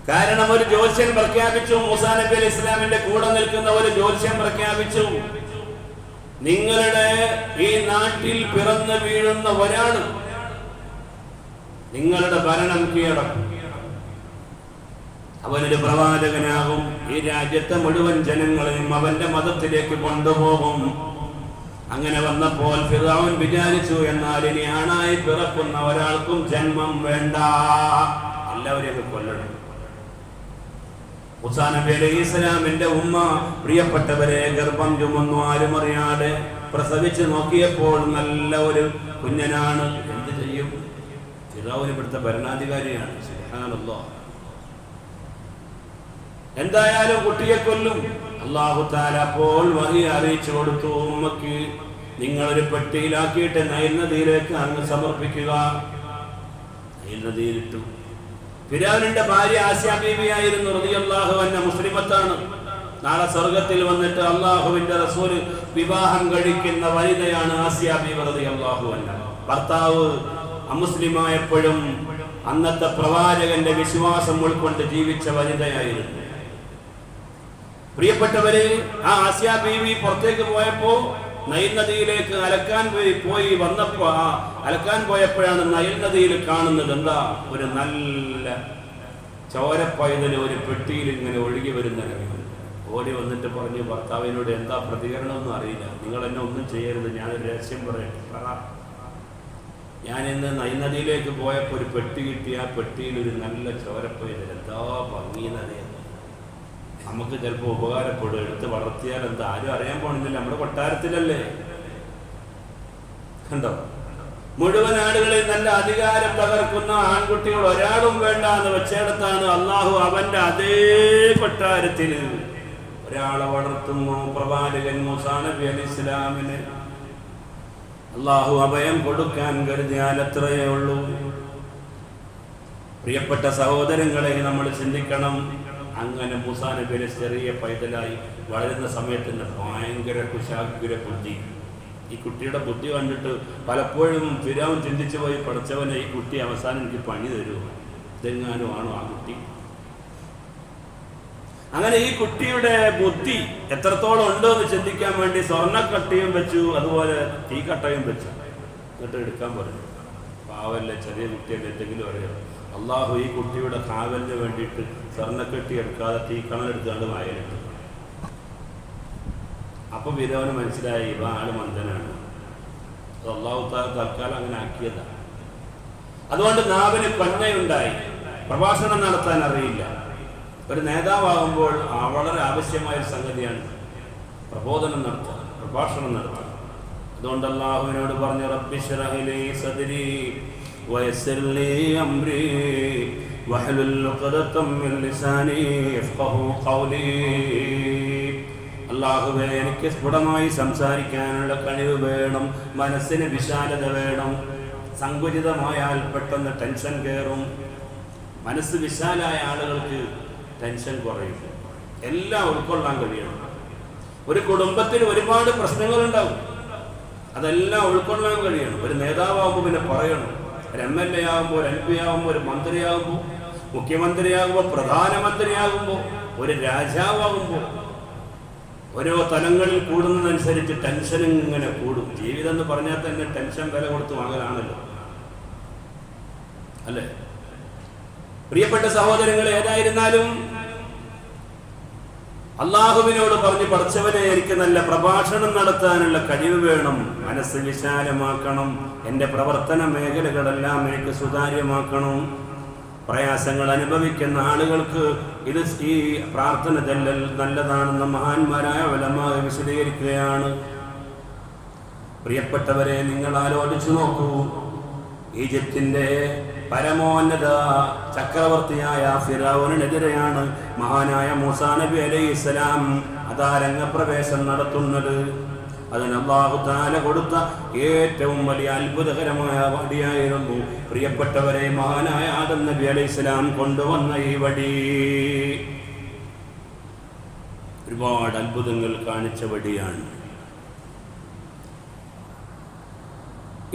കാരണം ഒരു ജ്യോത്സ്യൻ പ്രഖ്യാപിച്ചു, മൂസാ നബി അലൈഹി ഇസ്ലാമിന്റെ കൂടെ നിൽക്കുന്ന ഒരു ജ്യോത്സ്യൻ പ്രഖ്യാപിച്ചു, നിങ്ങളുടെ ഈ നാട്ടിൽ പിറന്നു വീഴുന്ന ഒരാൾ നിങ്ങളുടെ ഭരണം കീഴടക്കും, അവനൊരു പ്രവാചകനാകും, ഈ രാജ്യത്തെ മുഴുവൻ ജനങ്ങളെയും അവന്റെ മതത്തിലേക്ക് കൊണ്ടുപോകും. അങ്ങനെ വന്നപ്പോൾ ഫിർഔൻ വിചാരിച്ചു, എന്നാൽ ഇനി ആണായി പിറക്കുന്ന ഒരാൾക്കും ജന്മം വേണ്ട, എല്ലാവരെയും കൊല്ലണം. മൂസാ നബി അലൈഹി ഇസ്ലാമിന്റെ ഉമ്മ പ്രിയപ്പെട്ടവരെ ഗർഭം ചുമന്നു, ആരും അറിയാതെ പ്രസവിച്ച് നോക്കിയപ്പോൾ നല്ല ഒരു കുഞ്ഞനാണ്. എന്ത് ചെയ്യും? ഫിർഔൻ ഇവിടുത്തെ ഭരണാധികാരിയാണ്. സുബ്ഹാനല്ലാഹ്. എന്തായാലും കുട്ടിയെ കൊല്ലും. അല്ലാഹു തആല അപ്പോൾ വഹി അറിയിച്ചു കൊടുത്തു, ഉമ്മക്ക് നിങ്ങളൊരു പെട്ടിയിലാക്കിയിട്ട് നൈൽ നദിയിലേക്ക് അങ്ങ് സമർപ്പിക്കുക. നൈൽ നദിയിലിട്ടു. ഫിർഔനിന്റെ ഭാര്യ ആസിയ ബീവിയായിരുന്നു റളിയല്ലാഹു അൻഹ, മുസ്ലിമത്താണ്. നാളെ സ്വർഗത്തിൽ വന്നിട്ട് അല്ലാഹുവിന്റെ റസൂൽ വിവാഹം കഴിക്കുന്ന വനിതയാണ് ആസിയ ബീവി റളിയല്ലാഹു അൻഹ. ഭർത്താവ് അമുസ്ലിമായപ്പോഴും അന്നത്തെ പ്രവാചകന്റെ വിശ്വാസം ഉൾക്കൊണ്ട് ജീവിച്ച വനിതയായിരുന്നു. പ്രിയപ്പെട്ടവരെ, ആ ആസിയ ബീവി പുറത്തേക്ക് പോയപ്പോ നൈൽ നദിയിലേക്ക് അലക്കാൻ പോയപ്പോഴാണ് നൈൽ നദിയിൽ കാണുന്നത് എന്താ? ഒരു നല്ല ചോരപ്പൈതല് ഒരു പെട്ടിയിൽ ഇങ്ങനെ ഒഴുകി വരുന്ന രംഗം. ഓടി വന്നിട്ട് പറഞ്ഞു ഭർത്താവിനോട്, എന്താ പ്രതികരണമൊന്നും അറിയില്ല, നിങ്ങൾ എന്നെ ഒന്നും ചെയ്യരുത്, ഞാനൊരു രഹസ്യം പറയട്ടെ. ഞാൻ ഇന്ന് നൈൽ നദിയിലേക്ക് പോയപ്പോൾ ഒരു പെട്ടി കിട്ടി, ആ പെട്ടിയിൽ ഒരു നല്ല ചോരപ്പൈതൽ, എന്താ ഭംഗിയെന്നറിയാം. നമുക്ക് ചിലപ്പോൾ ഉപകാരപ്പെടും, എടുത്ത് വളർത്തിയാൽ എന്താ, ആരും അറിയാൻ പോണില്ല, നമ്മുടെ കൊട്ടാരത്തിലല്ലേ. കണ്ടോ, മുഴുവൻ ആളുകളിൽ നല്ല അധികാരം തകർക്കുന്ന ആൺകുട്ടികൾ ഒരാളും വേണ്ട എന്ന് വെച്ചിടത്താണ് അള്ളാഹു അവന്റെ അതേ കൊട്ടാരത്തിൽ ഒരാളെ വളർത്തുന്നു. പ്രവാചകൻ മൂസാ നബി അലൈഹി ഇസ്ലാമിന് അള്ളാഹു അഭയം കൊടുക്കാൻ കരുതിയാൽ അത്രയേ ഉള്ളൂ. പ്രിയപ്പെട്ട സഹോദരങ്ങളെ, നമ്മൾ ചിന്തിക്കണം, അങ്ങനെ മൂസാ നബിയുടെ ചെറിയ പൈതലായി വളരുന്ന സമയത്ത് തന്നെ ഭയങ്കര കുശാഗ്ര ബുദ്ധി. ഈ കുട്ടിയുടെ ബുദ്ധി കണ്ടിട്ട് പലപ്പോഴും ഫിർഔൻ ചിന്തിച്ചു പോയി, പഠിച്ചവനെ ഈ കുട്ടി അവസാനം എനിക്ക് പണി തരുമോ, ഇതെങ്ങാനും ആണോ ആ കുട്ടി? അങ്ങനെ ഈ കുട്ടിയുടെ ബുദ്ധി എത്രത്തോളം ഉണ്ടോ എന്ന് ചിന്തിക്കാൻ വേണ്ടി സ്വർണ്ണക്കട്ടയും വെച്ചു, അതുപോലെ തീക്കട്ടയും വെച്ചു. എന്നിട്ട് എടുക്കാൻ പറഞ്ഞു. പാവല്ലേ, ചെറിയ കുട്ടിയല്ലേ, എന്തെങ്കിലും അറിയാം. അള്ളാഹു ഈ കുട്ടിയുടെ കാവലിന് വേണ്ടിയിട്ട് സ്വർണ്ണക്കെട്ടി എടുക്കാതെ തീക്കണലെടുക്കാണ്ട് വായലിട്ടു. അപ്പൊ ഫിർഔന് മനസ്സിലായി ഇവ ആള് മന്ദനാണ്. അത് അള്ളാഹു തൽക്കാലം അങ്ങനെ ആക്കിയതാണ്. അതുകൊണ്ട് നാവിന് പന്നയുണ്ടായി, പ്രഭാഷണം നടത്താൻ അറിയില്ല. ഒരു നേതാവാകുമ്പോൾ വളരെ ആവശ്യമായ സംഗതിയാണ് പ്രബോധനം നടത്തുക, പ്രഭാഷണം നടത്തുക. അതുകൊണ്ട് അള്ളാഹുവിനോട് പറഞ്ഞു, റബ്ബി ശ്റഹ് ലി സദ്രി വയസ്സിർ ലി അംരി വഹ്ലുൽ ഉഖ്ദതം മിൻ ലിസാനി യഫ്ഖഹു ഖൗലി. അല്ലാഹുവേ, എനിക്ക് സ്ഫുടമായി സംസാരിക്കാനുള്ള കഴിവ് വേണം, മനസ്സിന് വിശാലത വേണം. സങ്കുചിതമായാൽ പെട്ടെന്ന് ടെൻഷൻ കയറും. മനസ്സ് വിശാലായ ആളുകൾക്ക് ടെൻഷൻ കുറയും, എല്ലാം ഉൾക്കൊള്ളാൻ കഴിയണം. ഒരു കുടുംബത്തിന് ഒരുപാട് പ്രശ്നങ്ങളുണ്ടാവും, അതെല്ലാം ഉൾക്കൊള്ളാൻ കഴിയണം. ഒരു നേതാവാകുമ്പോൾ പിന്നെ പറയണം. ഒരു MLA ആകുമ്പോൾ, ഒരു MP ആകുമ്പോൾ, ഒരു മന്ത്രിയാകുമ്പോൾ, മുഖ്യമന്ത്രിയാകുമ്പോൾ, പ്രധാനമന്ത്രിയാകുമ്പോൾ, ഒരു രാജാവാകുമ്പോൾ ഓരോ തലങ്ങളിൽ കൂടുന്നതനുസരിച്ച് ടെൻഷൻ ഇങ്ങനെ കൂടും. ജീവിതം എന്ന് പറഞ്ഞാൽ തന്നെ ടെൻഷൻ വില കൊടുത്ത് വാങ്ങലാണല്ലോ, അല്ലേ? പ്രിയപ്പെട്ട സഹോദരങ്ങൾ, ഏതായിരുന്നാലും അള്ളാഹുവിനോട് പറഞ്ഞ്, പഠിച്ചവനെ, എനിക്ക് നല്ല പ്രഭാഷണം നടത്താനുള്ള കഴിവ് വേണം, മനസ്സ് വിശാലമാക്കണം, എൻ്റെ പ്രവർത്തന മേഖലകളെല്ലാം എനിക്ക് സുതാര്യമാക്കണം. പ്രയാസങ്ങൾ അനുഭവിക്കുന്ന ആളുകൾക്ക് ഇത് ഈ പ്രാർത്ഥന ചെല്ലൽ നല്ലതാണെന്ന് മഹാന്മാരായ ഉലമാ വിശദീകരിക്കുകയാണ്. പ്രിയപ്പെട്ടവരെ, നിങ്ങൾ ആലോചിച്ചു നോക്കൂ. ഈജിപ്തിന്റെ പരമോന്നത ചക്രവർത്തിയായ ഫിറഔനെതിരെയാണ് മഹാനായ മൂസാ നബി അലൈഹിസ്സലാം അതാ രംഗപ്രവേശം നടത്തുന്നത്. അതിന് അല്ലാഹു തആല കൊടുത്ത ഏറ്റവും വലിയ അത്ഭുതകരമായ വടിയായിരുന്നു, പ്രിയപ്പെട്ടവരെ, മഹാനായ ആദം നബി അലൈഹിസ്സലാം കൊണ്ടുവന്ന ഈ വടി. ഒരുപാട് അത്ഭുതങ്ങൾ കാണിച്ച വടിയാണ്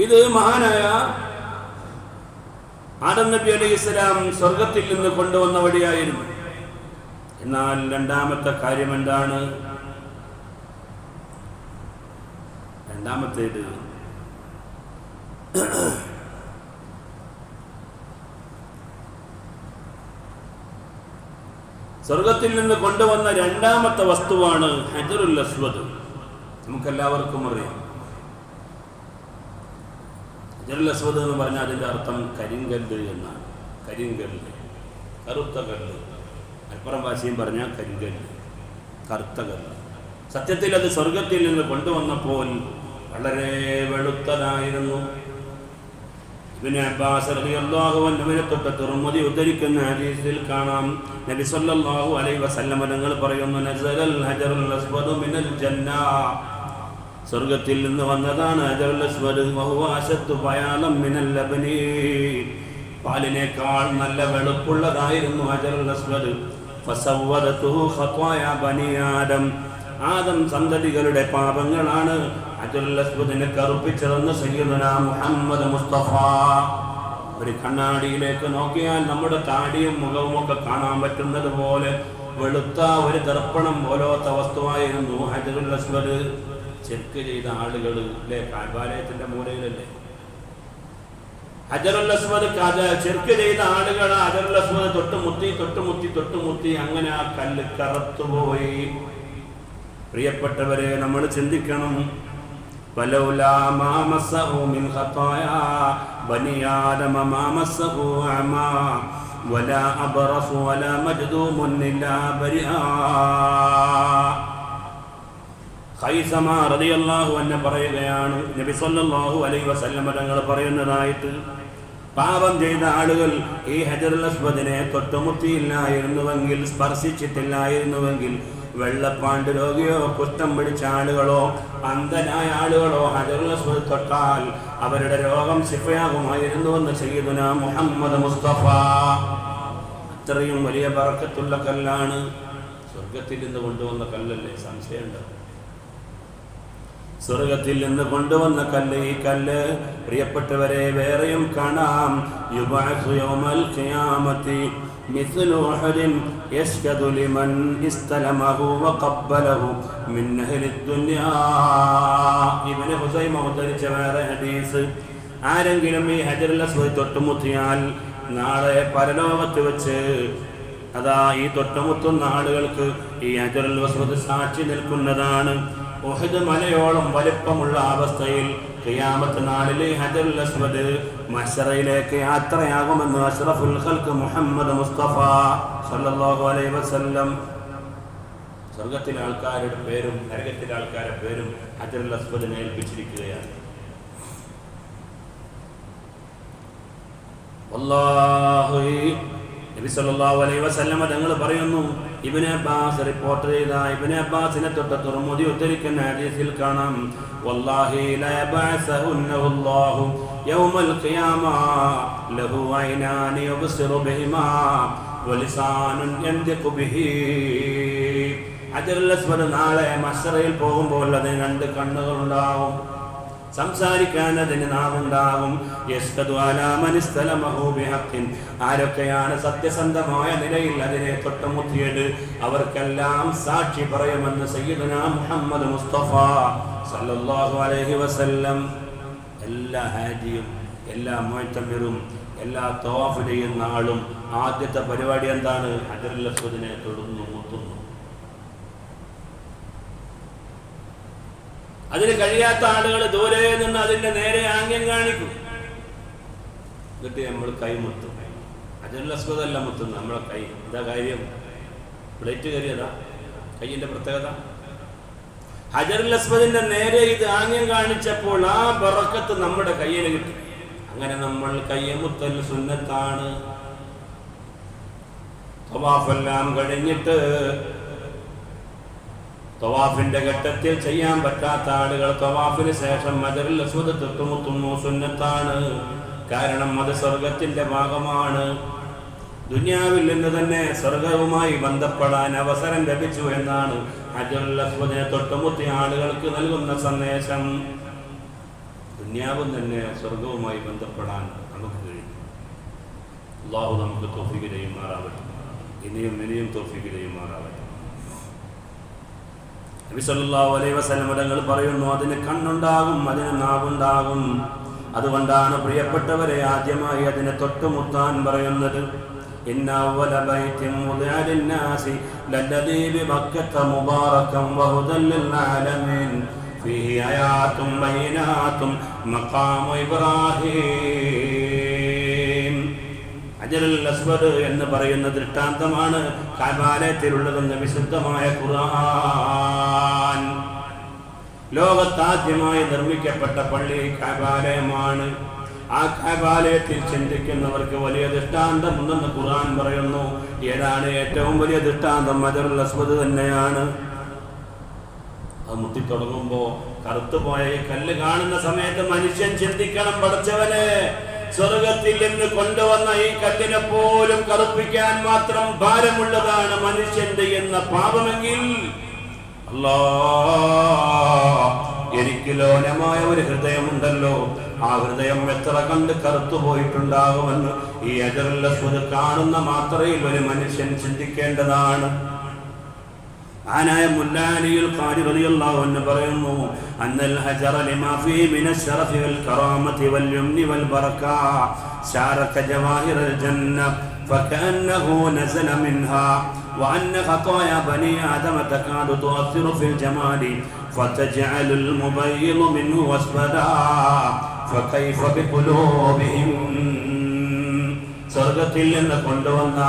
ഇത്. മഹാനായ ആദം നബി അലൈഹിസ്സലാം സ്വർഗത്തിൽ നിന്ന് കൊണ്ടുവന്ന വടിയായിരുന്നു. എന്നാൽ രണ്ടാമത്തെ കാര്യം എന്താണ്? രണ്ടാമത്തേത് സ്വർഗത്തിൽ നിന്ന് കൊണ്ടുവന്ന രണ്ടാമത്തെ വസ്തുവാണ് ഹജറുൽ അസ്വദ്. നമുക്കെല്ലാവർക്കും അറിയാം, ഹജറുൽ അസ്വദ് എന്ന് പറഞ്ഞാൽ അതിൻ്റെ അർത്ഥം കരിങ്കല്ല് എന്നാണ്. കരിങ്കല്ല്, കറുത്ത കല്ല്. മലപ്പുറം ഭാഷയും പറഞ്ഞാൽ കരിങ്കല്ല്, കറുത്ത കല്ല്. സത്യത്തിൽ അത് സ്വർഗത്തിൽ നിന്ന് കൊണ്ടുവന്നപ്പോൾ വളരെ വെളുത്തതായിരുന്നു. ഇബ്നു അബ്ബാസ് റളിയല്ലാഹു അൻഹുവിനെ തൊട്ട് തിർമിദി ഉദ്ധരിക്കുന്ന ഹദീസിൽ കാണാം, നബി സല്ലല്ലാഹു അലൈഹി വസല്ലം തങ്ങൾ പറയുന്നു, നസലൽ ഹജറുൽ അസ്വദു മിനൽ ജന്ന. സ്വർഗത്തിൽ നിന്ന് വന്നതാണ് ഹജറുൽ അസ്വദ്. വഹുവ അശദ്ദു ബയാലൻ മിനൽ ലബനി. പാലിനേക്കാൾ നല്ല വെളുപ്പുള്ളതായിരുന്നു ഹജറുൽ അസ്വദ്. ഫസവ്വദതുഹു ഖത്വായ ബനി ആദം. ആദം സന്തതികളുടെ പാപങ്ങളാണ് ഹജറുൽ അസ്വദിനെ കറുപ്പിച്ചതെന്ന് സയ്യിദുനാ മുഹമ്മദ് മുസ്തഫ. ഒരു കണ്ണാടിയിലേക്ക് നോക്കിയാൽ നമ്മുടെ താടിയും മുഖവും ഒക്കെ കാണാൻ പറ്റുന്നത് പോലെ വെളുത്ത ഒരു ദർപ്പണം പോലത്തെ വസ്തുവായിരുന്നു ഹജറുൽ അസ്വദ്. ചെക്ക് ചെയ്ത ആളുകൾ അല്ലേ, കാബാലയത്തിന്റെ മൂലയിലല്ലേ ഹജറുൽ അസ്വദ് ചെർക്ക് ചെയ്ത ആളുകൾ ഹജറുൽ അസ്വദ് തൊട്ടുമുത്തി അങ്ങനെ ആ കല്ല് കറുത്തുപോയി. പ്രിയപ്പെട്ടവരെ, നമ്മൾ ചിന്തിക്കണം, വലൗലാ മാ മസ്സഹു മിൻ ഖതായാ ബനി ആദമ മാ മസ്സഹു അമാ വലാ അബ്റസു വലാ മജ്ദൂമുൻ ഇല്ലാ ബരിആ. ഖൈസമ റളിയല്ലാഹു അൻഹു പറയുകയാണ്, നബി സല്ലല്ലാഹു അലൈഹി വസല്ലം തങ്ങൾ പറയുന്നതായിട്ട്, പാപം ചെയ്ത ആളുകൾ ഈ ഹജറുൽ അസ്വദിനെ തൊട്ടുമുട്ടിയില്ലായിരുന്നുവെങ്കിൽ, സ്പർശിച്ചിട്ടില്ലായിരുന്നുവെങ്കിൽ, വെള്ളപ്പാണ്ട് രോഗിയോ കുഷ്ഠം പിടിച്ച ആളുകളോ അന്ധനായ ആളുകളോ ഹജറുൽ അസ്വദ് തൊട്ടാൽ അവരുടെ രോഗം ശിഫയാകുമായിരുന്നുവെന്ന് സയ്യിദുനാ മുഹമ്മദ് മുസ്തഫ. അത്രയും വലിയ ബറക്കത്തുള്ള കല്ലാണ്. സ്വർഗത്തിൽ നിന്ന് കൊണ്ടുവന്ന കല്ലല്ലേ? സംശയമുണ്ടോ? സ്വർഗത്തിൽ നിന്ന് കൊണ്ടുവന്ന കല്ല്. ഈ കല്ല് പ്രിയപ്പെട്ടവരെ വേറെയും കാണാം. യുബഅസു യൗമൽ ഖിയാമത്തി മിസ്ലു ഉഹദിൻ യശ്ഹദു ലിമൻ ഇസ്തലമഹു വഖബ്ബലഹു മിൻ അഹ്ലിദ് ദുനിയാ. ഇബ്നു ഹുസൈമ ഉദ്ധരിച്ച വേറെ ഹദീസ്, ആരെങ്കിലും ഈ ഹജറുൽ അസ്വദ് തൊട്ടുമുത്തിയാൽ നാളെ പരലോകത്ത് വെച്ച് അതാ ഈ തൊട്ടുമുത്തുന്ന ആളുകൾക്ക് ഈ ഹജറുൽ അസ്വദ് സാക്ഷി നിൽക്കുന്നതാണ്. ഉഹദ് മലയോളം വലിപ്പമുള്ള അവസ്ഥയിൽ ഖിയാമത്ത് നാളിൽ ഹജറുൽ അസ്വദ് മഹ്ശറയിലേക്ക് യാത്രയാകുമെന്ന് അഷ്റഫുൽ ഖൽഖ് മുഹമ്മദ് മുസ്തഫ സല്ലല്ലാഹു അലൈഹി വസല്ലം. സ്വർഗത്തിലെ ആൾക്കാരുടെ പേരും നരകത്തിലെ ആൾക്കാരുടെ പേരും ഹജറുൽ അസ്വദിനെ ഏൽപ്പിച്ചിരിക്കുകയാണ്. വല്ലാഹി നബി സല്ലല്ലാഹു അലൈഹി വസല്ലം തങ്ങൾ പറയുന്നു, ഇബ്നു അബ്ബാസ് റിപ്പോർട്ട് ചെയ്ത ഇബ്നു അബ്ബാസിനെ തൊട്ട് തുർമുദി ഉദ്ധരിക്കുന്ന ഹദീസിൽ കാണാം, വല്ലാഹി ല യബഅസഹുന്നഹു അല്ലാഹു യൗമൽ ഖിയാമ ലഹു ഐനാനി യബ്സിറു ബിഹിമാ വലിസാനുൻ യൻതിഖു ബിഹി. ഹജറുൽ അസ്വദ് നാളെ മഹ്ശറയിൽ പോകുമ്പോൾ അതിന് രണ്ട് കണ്ണുകൾ ഉണ്ടാവും, സംസാരിക്കാൻ അതിന് നാവുണ്ടാകും. യസ്തദു അലാ മൻ ഇസ്തലമഹു ബിഹഖിൻ, ആരൊക്കെയാണ് സത്യസന്ധമായ നിലയിൽ അതിനെ തൊട്ടുമുത്തിയത് അവർക്കെല്ലാം സാക്ഷി പറയുമെന്ന് സയ്യിദുനാ മുഹമ്മദ് മുസ്തഫ സല്ലല്ലാഹു അലൈഹി വസല്ലം. എല്ലാ ഹാജിയും എല്ലാ മുഅ്തമിറും എല്ലാ തവാഫ് ചെയ്യുന്ന ആളും ആദ്യത്തെ പരിപാടി എന്താണ്? ഹജറുൽ അസ്വദിനെ തൊടുന്നു, മുത്തുന്നു. അതിന് കഴിയാത്ത ആളുകൾ ദൂരെ നിന്ന് അതിന്റെ നേരെ ആംഗ്യം കാണിക്കും. എന്നിട്ട് നമ്മൾ കൈ മുത്തും. ഹജറുൽ അസ്വദ് അല്ല മുത്തുന്നു, നമ്മളെ കൈ. എന്താ കാര്യം? പ്ലേറ്റ് കയറിയതാ കൈയിന്റെ പ്രത്യേകത. ഹജറുൽ അസ്വദിന്റെ നേരെ ഇത് ആംഗ്യം കാണിച്ചപ്പോൾ ആ ബറക്കത്ത് നമ്മുടെ കയ്യിൽ കിട്ടി. അങ്ങനെ നമ്മൾ കയ്യെ മുത്തൽ സുന്നത്താണ്. തവാഫെല്ലാം കഴിഞ്ഞിട്ട് തവാഫിന്റെ ഘട്ടത്തിൽ ചെയ്യാൻ പറ്റാത്ത ആളുകൾ തവാഫിന് ശേഷം ഹജറുൽ അസ്വദ് തൊട്ടുമുത്തുന്നു, സുന്നത്താണ്. കാരണം അത് സ്വർഗത്തിന്റെ ഭാഗമാണ്. ദുനിയാവിൽ നിന്ന് തന്നെ സ്വർഗവുമായി ബന്ധപ്പെടാൻ അവസരം ലഭിച്ചു എന്നാണ് ഹജറുൽ അസ്വദിനെ തൊട്ടുമുത്തിയ ആളുകൾക്ക് നൽകുന്ന സന്ദേശം. ദുനിയാവും തന്നെ സ്വർഗവുമായി ബന്ധപ്പെടാൻ നമുക്ക് കഴിയും. അല്ലാഹു നമുക്ക് തൗഫീഖ് ചെയ്യുമാറാവട്ടെ. ഇനിയും തൗഫീഖ് ചെയ്യുമാറാവട്ടെ. നബി സല്ലല്ലാഹു അലൈഹി വസല്ലം തങ്ങൾ പറയുന്നു, അതിന് കണ്ണുണ്ടാകും, അതിന് നാവുണ്ടാകും. അതുകൊണ്ടാണ് പ്രിയപ്പെട്ടവരെ ആദ്യമായി അതിനെ തൊട്ടുമുത്താൻ പറയുന്നത്. ഇന്ന അവ്വല ബൈത്തിൻ മുദിഅ ലിന്നാസി ലല്ലദീ ബിബക്കത മുബാറകൻ വഹുദൻ ലിൽ ആലമീൻ ഫീഹി ആയാതും ബൈനാതും മഖാമു ഇബ്രാഹീം. ഹജറുൽ അസ്വദ് എന്ന് പറയുന്ന ദൃഷ്ടാന്തമാണ് കഅബാലയത്തിലുള്ളതെന്ന് വിശുദ്ധമായ ഖുർആൻ. ലോകത്താദ്യമായി നിർമ്മിക്കപ്പെട്ട പള്ളി കഅബാലയമാണ്. ആ കഅബാലയത്തിൽ ചിന്തിക്കുന്നവർക്ക് വലിയ ദൃഷ്ടാന്തം ഉണ്ടെന്ന് ഖുർആൻ പറയുന്നു. ഏതാണ് ഏറ്റവും വലിയ ദൃഷ്ടാന്തം? ഹജറുൽ അസ്വദ് തന്നെയാണ്. അത് മുത്തിത്തുടങ്ങുമ്പോ കറുത്തുപോയ ഈ കല്ല് കാണുന്ന സമയത്ത് മനുഷ്യൻ ചിന്തിക്കണം, പടച്ചവനെ, സ്വർഗത്തിൽ നിന്ന് കൊണ്ടുവന്ന ഈ കല്ലിനെ പോലും കറുപ്പിക്കാൻ മാത്രം ഭാരമുള്ളതാണ് മനുഷ്യന്റെ എന്ന പാപമെങ്കിൽ, എനിക്ക് ലോലമായ ഒരു ഹൃദയമുണ്ടല്ലോ, ആ ഹൃദയം എത്ര കണ്ട് കറുത്തുപോയിട്ടുണ്ടാകുമെന്ന് ഈ ഹജറുൽ അസ്വദ് കാണുന്ന മാത്രയിൽ ഒരു മനുഷ്യൻ ചിന്തിക്കേണ്ടതാണ്. ആനായ മുല്ലാ അലിയുൽ ഖാരി റളിയല്ലാഹു അൻഹു പറയുന്നു, അന്നൽ ഹജറ ലിമാ ഫീ മിനശ് ശറഫി വൽ കറാമത്തി വൽ യംനി വൽ ബറക ശാറക ജവാഹിറൽ ജന്ന ഫകഅന്നഹു നസല മിൻഹാ വഅന്ന ഖതായ ബനി ആദമ തകാദു തുഅസ്സിറു ഫിൽ ജമാലി ഫതജഅലുൽ മുബയ്യിദു മിൻഹു അസ്ഫദാ ഫകൈഫ ബിഖുലൂബിഹിം. സ്വർഗത്തിൽ നിന്ന് കൊണ്ടുവന്ന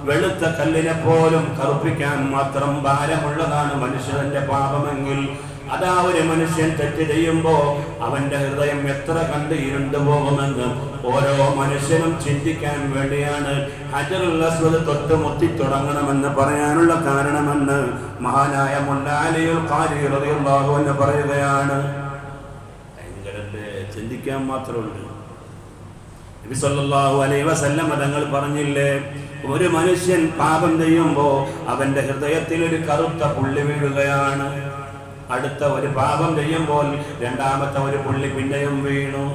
വെളുത്ത കല്ലിനെ പോലും കറുപ്പിക്കാൻ മാത്രം ഭാരമുള്ളതാണ് മനുഷ്യന്റെ പാപമെങ്കിൽ, അതാ ഒരു മനുഷ്യൻ തെറ്റ് ചെയ്യുമ്പോ അവന്റെ ഹൃദയം എത്ര കണ്ട് ഇരുണ്ടു പോകുമെന്ന് ഓരോ മനുഷ്യനും ചിന്തിക്കാൻ വേണ്ടിയാണ് ഹജറുൽ അസ്വദ് തൊട്ടുമുത്തി തുടങ്ങണമെന്ന് പറയാനുള്ള കാരണമെന്ന് മഹാനായ മുല്ലാ അലിയുൽ ഖാരി റളിയല്ലാഹു അൻഹു പറയുകയാണ്. ഭയങ്കര ചിന്തിക്കാൻ മാത്രമുണ്ട്. നബി സല്ലല്ലാഹു അലൈഹി വസല്ലം തങ്ങൾ പറഞ്ഞില്ലേ, ഒരു മനുഷ്യൻ പാപം ചെയ്യുമ്പോൾ അവന്റെ ഹൃദയത്തിൽ ഒരു കറുത്ത പുള്ളി വീഴുകയാണ്. അടുത്ത ഒരു പാപം ചെയ്യുമ്പോൾ രണ്ടാമത്തെ ഒരു പുള്ളി പിന്നെയും വീണു.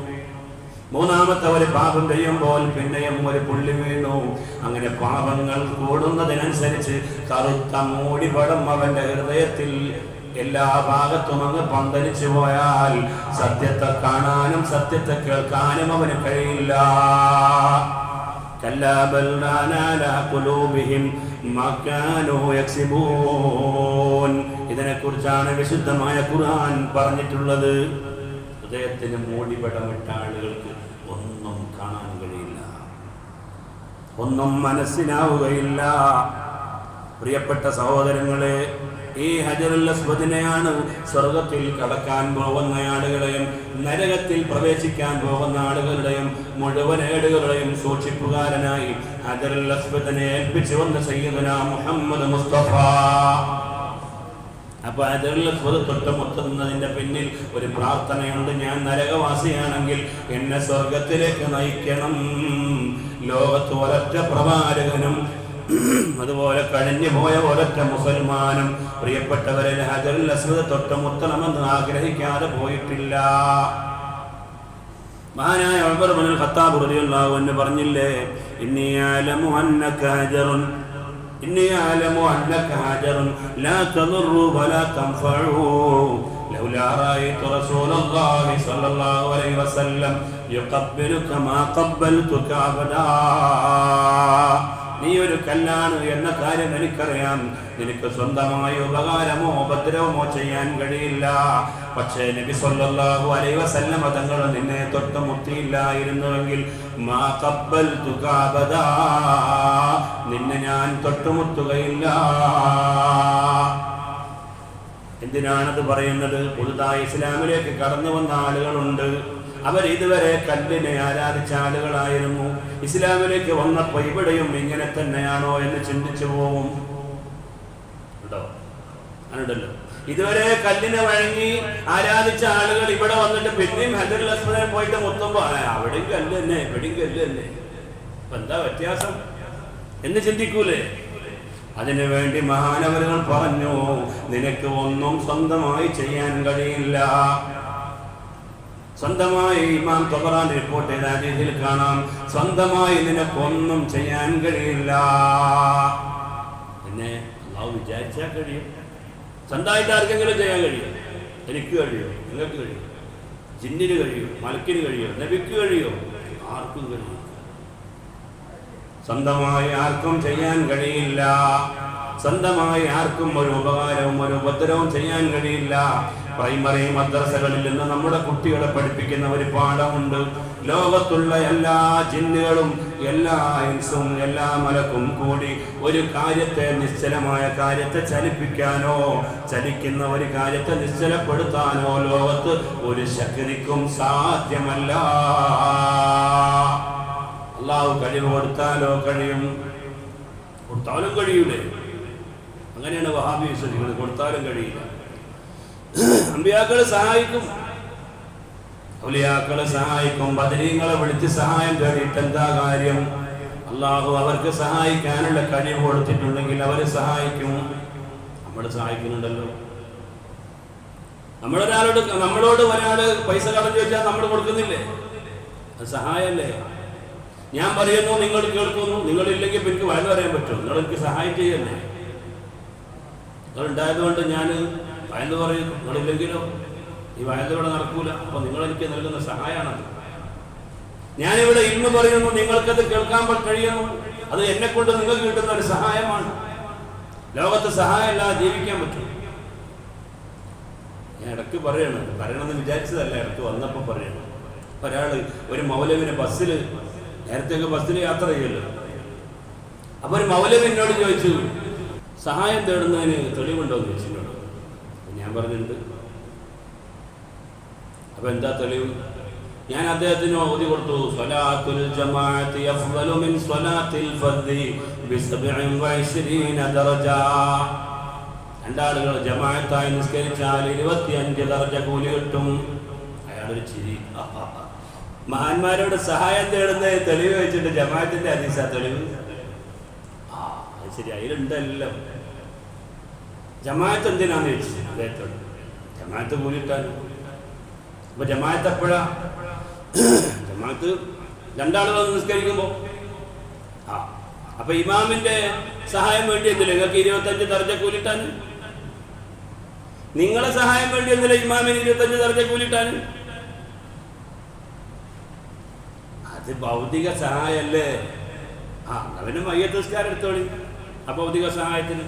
മൂന്നാമത്തെ ഒരു പാപം ചെയ്യുമ്പോൾ പിന്നെയും ഒരു പുള്ളി വീണു. അങ്ങനെ പാപങ്ങൾ കൂടുന്നതിനനുസരിച്ച് കറുത്ത മൂടിപടം അവന്റെ ഹൃദയത്തിൽ എല്ലാ ഭാഗത്തും അങ്ങ് പന്തലിച്ചു പോയാൽ സത്യത്തെ കാണാനും സത്യത്തെ കേൾക്കാനും അവന് കഴിയില്ല. കല്ലാ ബൽ റാന അലാ ഖുലൂബിഹിം മാ കാനൂ യക്സിബൂൻ. ഇതിനെക്കുറിച്ചാണ് വിശുദ്ധമായ ഖുർആൻ പറഞ്ഞിട്ടുള്ളത്. ഹൃദയത്തിന് മൂടിപടമിട്ട ആളുകൾക്ക് ഒന്നും കാണാൻ കഴിയില്ല, ഒന്നും മനസ്സിലാവുകയില്ല. പ്രിയപ്പെട്ട സഹോദരങ്ങളെ, ഈ ഹജറുൽ അസ്വദിനെയാണ് സ്വർഗത്തിൽ കടക്കാൻ പോകുന്ന ആളുകളെയും നരകത്തിൽ പ്രവേശിക്കാൻ പോകുന്ന ആളുകളുടെയും മുഴുവൻ ഏടുകളുടെയും സൂക്ഷിപ്പുകാരനായി ഹജറുൽ അസ്വദിനെ ഏൽപ്പിച്ചു വന്ന സയ്യിദുനാ മുഹമ്മദ് മുസ്തഫ. അപ്പൊ ഹജറുൽ അസ്വദ് തൊട്ടുമുട്ടുന്നതിന്റെ പിന്നിൽ ഒരു പ്രാർത്ഥനയുണ്ട്. ഞാൻ നരകവാസിയാണെങ്കിൽ എന്നെ സ്വർഗത്തിലേക്ക് നയിക്കണം. ലോകത്ത് ഒരൊറ്റ പ്രവാചകനും അതുപോലെ കഴിഞ്ഞു പോയ ഒരൊറ്റ മുസൽമാനും പ്രിയപ്പെട്ടവരെ ഹജറുൽ അസ്വദ് തൊട്ടുമുട്ടണമെന്ന് ആഗ്രഹിക്കാതെ പോയിട്ടില്ല. മഹാനായ ഉമർ ഇബ്നുൽ ഖത്താബ് റളിയല്ലാഹു അൻഹു പറഞ്ഞില്ലേ, ഇന്നി അഅലമു അന്നക ഹജറുൻ ലാ തദുറു വലാ തൻഫഉ ലൗലാ റഅയ്തു റസൂലല്ലാഹി സ്വല്ലല്ലാഹു അലൈഹി വസല്ലം യുഖബ്ബിലുക മാ ഖബ്ബൽതുക അബദാ. നീ ഒരു കല്ലാണ് എന്ന കാര്യം എനിക്കറിയാം. നിനക്ക് സ്വന്തമായി ഉപകാരമോ ഉപദ്രവമോ ചെയ്യാൻ കഴിയില്ല. പക്ഷേ നബി സല്ലല്ലാഹു അലൈഹി വസല്ലം തങ്ങൾ നിന്നെ തൊട്ടുമുട്ടിയില്ലായിരുന്നുവെങ്കിൽ മാ ഖബ്ബൽതുക അബദാ, നിന്നെ ഞാൻ തൊട്ടുമുട്ടുകയില്ല. എന്തിനാണത് പറയുന്നത്? പുതുതായി ഇസ്ലാമിലേക്ക് കടന്നു വന്ന ആളുകളുണ്ട്. അവർ ഇതുവരെ കല്ലിനെ ആരാധിച്ച ആളുകളായിരുന്നു. ഇസ്ലാമിലേക്ക് വന്നപ്പോ ഇവിടെയും ഇങ്ങനെ തന്നെയാണോ എന്ന് ചിന്തിച്ചു പോകും. ഉണ്ടോ? അങ്ങനെയുണ്ടല്ലോ. ഇതുവരെ കല്ലിനെ വഴങ്ങി ആരാധിച്ച ആളുകൾ ഇവിടെ വന്നിട്ട് പിന്നെയും ഹജറുൽ അസ്വദിനെ പോയിട്ട് മുത്തുമ്പോ അവിടെയും കല്ല് തന്നെ ഇവിടെയും കല്ല് തന്നെ, അപ്പൊ എന്താ വ്യത്യാസം എന്ന് ചിന്തിക്കൂലേ? അതിനു വേണ്ടി മഹാനവരുകൾ പറഞ്ഞു, നിനക്ക് ഒന്നും സ്വന്തമായി ചെയ്യാൻ കഴിയില്ല. സ്വന്തമായി ഇമാം ത്വബറാനി റിപ്പോർട്ട് ചെയ്ത ഹദീസിൽ കാണാം, സ്വന്തമായി നിനക്കൊന്നും ചെയ്യാൻ കഴിയില്ല. പിന്നെ അല്ലാഹു വിചാരിച്ചാൽ കഴിയും. സ്വന്തമായിട്ട് ആർക്കെങ്കിലും ചെയ്യാൻ കഴിയും? എനിക്ക് കഴിയോ? നിങ്ങൾക്ക് കഴിയോ? ജിന്നിന് കഴിയോ? മലക്കിന് കഴിയോ? നബിക്ക് കഴിയോ? ആർക്കും കഴിയും. സ്വന്തമായി ആർക്കും ചെയ്യാൻ കഴിയില്ല. സ്വന്തമായി ആർക്കും ഒരു ഉപകാരവും ഒരു ഉപദ്രവവും ചെയ്യാൻ കഴിയില്ല. പ്രൈമറി മദ്രസകളിൽ നിന്ന് നമ്മുടെ കുട്ടികളെ പഠിപ്പിക്കുന്ന ഒരു പാഠമുണ്ട്. ലോകത്തുള്ള എല്ലാ ജിന്നുകളും എല്ലാ ഇൻസും എല്ലാ മലക്കും കൂടി ഒരു കാര്യത്തെ, നിശ്ചലമായ കാര്യത്തെ ചലിപ്പിക്കാനോ ചലിക്കുന്ന ഒരു കാര്യത്തെ നിശ്ചലപ്പെടുത്താനോ ലോകത്ത് ഒരു ശക്തിക്കും സാധ്യമല്ല. അല്ലാഹു കഴിവ് കൊടുത്താലോ കഴിയും, കൊടുത്താലും കഴിയൂലേ? അങ്ങനെയാണ് വഹാബി വിശ്വസിക്കുന്നത്. കൊടുത്താലും കഴിയില്ല. അമ്പിയാക്കളെ സഹായിക്കും, ഔലിയാക്കളെ സഹായിക്കും, ബദരീങ്ങളെ വിളിച്ച് സഹായം തേടിയിട്ട് എന്താ കാര്യം? അല്ലാഹു അവർക്ക് സഹായിക്കാനുള്ള കഴിവ് കൊടുത്തിട്ടുണ്ടെങ്കിൽ അവരെ സഹായിക്കും. നമ്മൾ സഹായിക്കുന്നുണ്ടല്ലോ. നമ്മളോട് ഒരാള് പൈസ കടം ചോദിച്ചാൽ നമ്മൾ കൊടുക്കുന്നില്ലേ? അത് സഹായമല്ലേ? ഞാൻ പറയുന്നു, നിങ്ങൾ കേൾക്കുന്നു. നിങ്ങളില്ലെങ്കിൽ എനിക്ക് വഴി പറയാൻ പറ്റും. നിങ്ങൾ എനിക്ക് സഹായം ചെയ്യല്ലേ? നിങ്ങളുണ്ടായതുകൊണ്ട് ഞാൻ വയന്ന് പറയുന്നു. നിങ്ങളില്ലെങ്കിലോ ഈ വയലിലൂടെ നടക്കൂല. അപ്പൊ നിങ്ങൾ എനിക്ക് നൽകുന്ന സഹായമാണത്. ഞാനിവിടെ ഇന്ന് പറയുന്നു, നിങ്ങൾക്കത് കേൾക്കാൻ കഴിയുന്നു. അത് എന്നെ കൊണ്ട് നിങ്ങൾക്ക് കിട്ടുന്ന ഒരു സഹായമാണ്. ലോകത്ത് സഹായം ഇല്ലാതെ ജീവിക്കാൻ പറ്റും. ഞാൻ ഇടയ്ക്ക് പറയണമെന്ന് വിചാരിച്ചതല്ല, ഇടയ്ക്ക് വന്നപ്പോ പറയണം. ഒരാള് ഒരു മൗലവിനെ നേരത്തെ ബസ്സിൽ യാത്ര ചെയ്യല്ലോ. അപ്പൊ ഒരു മൗലവി എന്നോട് ചോദിച്ചു, സഹായം തേടുന്നതിന് തെളിവുണ്ടോ എന്ന് ചോദിച്ചിട്ടുണ്ട്. ഞാൻ പറഞ്ഞിട്ടുണ്ട്. അപ്പൊ എന്താ തെളിവ്? ഞാൻ അദ്ദേഹത്തിന് ഓതി കൊടുത്തു, സ്വലാത്തുൽ ജമാഅത്തി അഫ്ളലു മിൻ സ്വലാത്തിൽ ഫർദി ബി27 ദറജ. രണ്ടാളുകൾ ജമാഅത്തായി നിസ്കരിച്ചാൽ 25 ദറജ കൂലി കിട്ടും. അയാളൊരു ചിരി. മഹാന്മാരോട് സഹായം തേടുന്ന തെളിവ് വെച്ചിട്ട് ജമാഅത്തിന്റെ ഹദീസ തെളിവ്. അത് ശരി, അതിലുണ്ടെല്ലാം. ജമാഅത്ത് എന്തിനാന്ന് ചോദിച്ചു അദ്ദേഹത്തോട്. ജമാഅത്ത് കൂലിട്ടാൻ. അപ്പൊ ജമാഅത്ത് എപ്പോഴാ? ജമാഅത്ത് രണ്ടാളുകൾ നിസ്കരിക്കുമ്പോ. അപ്പൊ ഇമാമിന്റെ സഹായം വേണ്ടി എന്തില്ല നിങ്ങൾക്ക് 25 ദർജ കൂലിട്ടാൻ? നിങ്ങളെ സഹായം വേണ്ടി എന്തില്ല ഇമാമിന് 25 ദർജ കൂലിട്ടാൻ? അത് ഭൗതിക സഹായല്ലേ. അവന് മയ്യത്ത് നിസ്കാരം എടുത്തോളി ആ ഭൗതിക സഹായത്തിന്.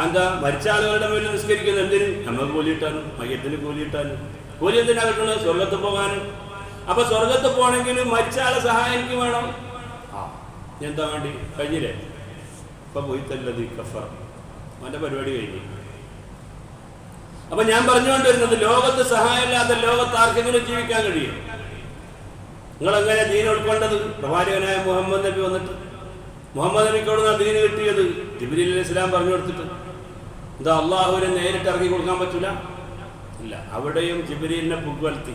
എന്താ മരിച്ച ആളുകളുടെ മേലിൽ നിസ്കരിക്കുന്നത് എന്തിന്? നമുക്ക് കൂലിയിട്ടാനും മയ്യത്തിന് കൂലിയിട്ടാനും. കൂലി എന്തിനാ കിട്ടണത്? സ്വർഗത്ത് പോകാനും. അപ്പൊ സ്വർഗത്ത് പോകണമെങ്കിൽ മരിച്ച ആളെ സഹായം എനിക്ക് വേണം. എന്താ വേണ്ടി? കഴിഞ്ഞില്ലേ? ഇപ്പൊ പോയിത്തല്ലത് കഫർ അവന്റെ പരിപാടി കഴിഞ്ഞു. അപ്പൊ ഞാൻ പറഞ്ഞുകൊണ്ടിരുന്നത് ലോകത്ത് സഹായമില്ലാതെ ലോകത്ത് ആർക്കെങ്കിലും ജീവിക്കാൻ കഴിയും? നിങ്ങളെങ്ങനെ ദീൻ ഉൾക്കൊണ്ടത്? പ്രവാചകനായ മുഹമ്മദ് നബി വന്നിട്ട് മുഹമ്മദ് നബിക്കോട് ദീന് കിട്ടിയത് ജിബ്രീൽ അലൈഹി സ്വലാം പറഞ്ഞു കൊടുത്തിട്ട്. എന്താ അള്ളാഹുവിനെ നേരിട്ട് ഇറക്കി കൊടുക്കാൻ പറ്റൂല? ഇല്ല. അവിടെയും ജിബ്രീലിനെ പുകഴ്ത്തി.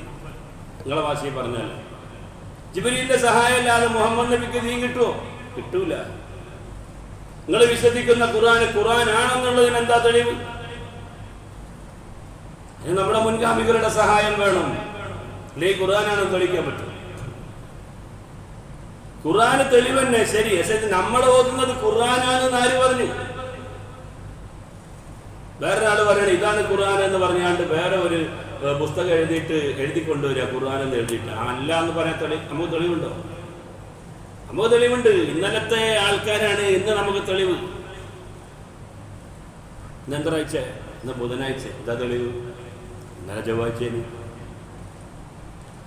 നിങ്ങളെ ഭാഷയിൽ പറഞ്ഞല്ല. ജിബ്രീലിന്റെ സഹായം ഇല്ലാതെ മുഹമ്മദ് നബിക്ക് ദീൻ കിട്ടുമോ? കിട്ടൂല. നിങ്ങൾ വിശ്വസിക്കുന്ന ഖുർആനാണെന്നുള്ളതിന് എന്താ തെളിവ്? നമ്മുടെ മുൻഗാമികളുടെ സഹായം വേണം. അല്ലെ ഖുർആനാണെന്ന് തെളിയിക്കാൻ പറ്റും. ഖുർആന് തെളിവ് തന്നെ ശരി. പക്ഷെ നമ്മൾ ഓതുന്നത് ഖുർആനാണെന്ന് ആര് പറഞ്ഞു? വേറൊരാൾ പറയണം ഇതാണ് ഖുർആൻ എന്ന് പറഞ്ഞാണ്ട് വേറെ ഒരു പുസ്തകം എഴുതി കൊണ്ടുവരിക ഖുർആൻ എന്ന് എഴുതിയിട്ട്. അല്ല എന്ന് പറയാൻ നമുക്ക് തെളിവുണ്ടോ? നമുക്ക് തെളിവുണ്ട്. ഇന്നലത്തെ ആൾക്കാരാണ് ഇന്ന് നമുക്ക് തെളിവ്. ഇന്ന് എന്തരാഴ്ച? ഇന്ന് ബുധനാഴ്ച. എന്താ തെളിവ്? ഇന്നലെ ചൊവ്വാഴ്ചയാണ്.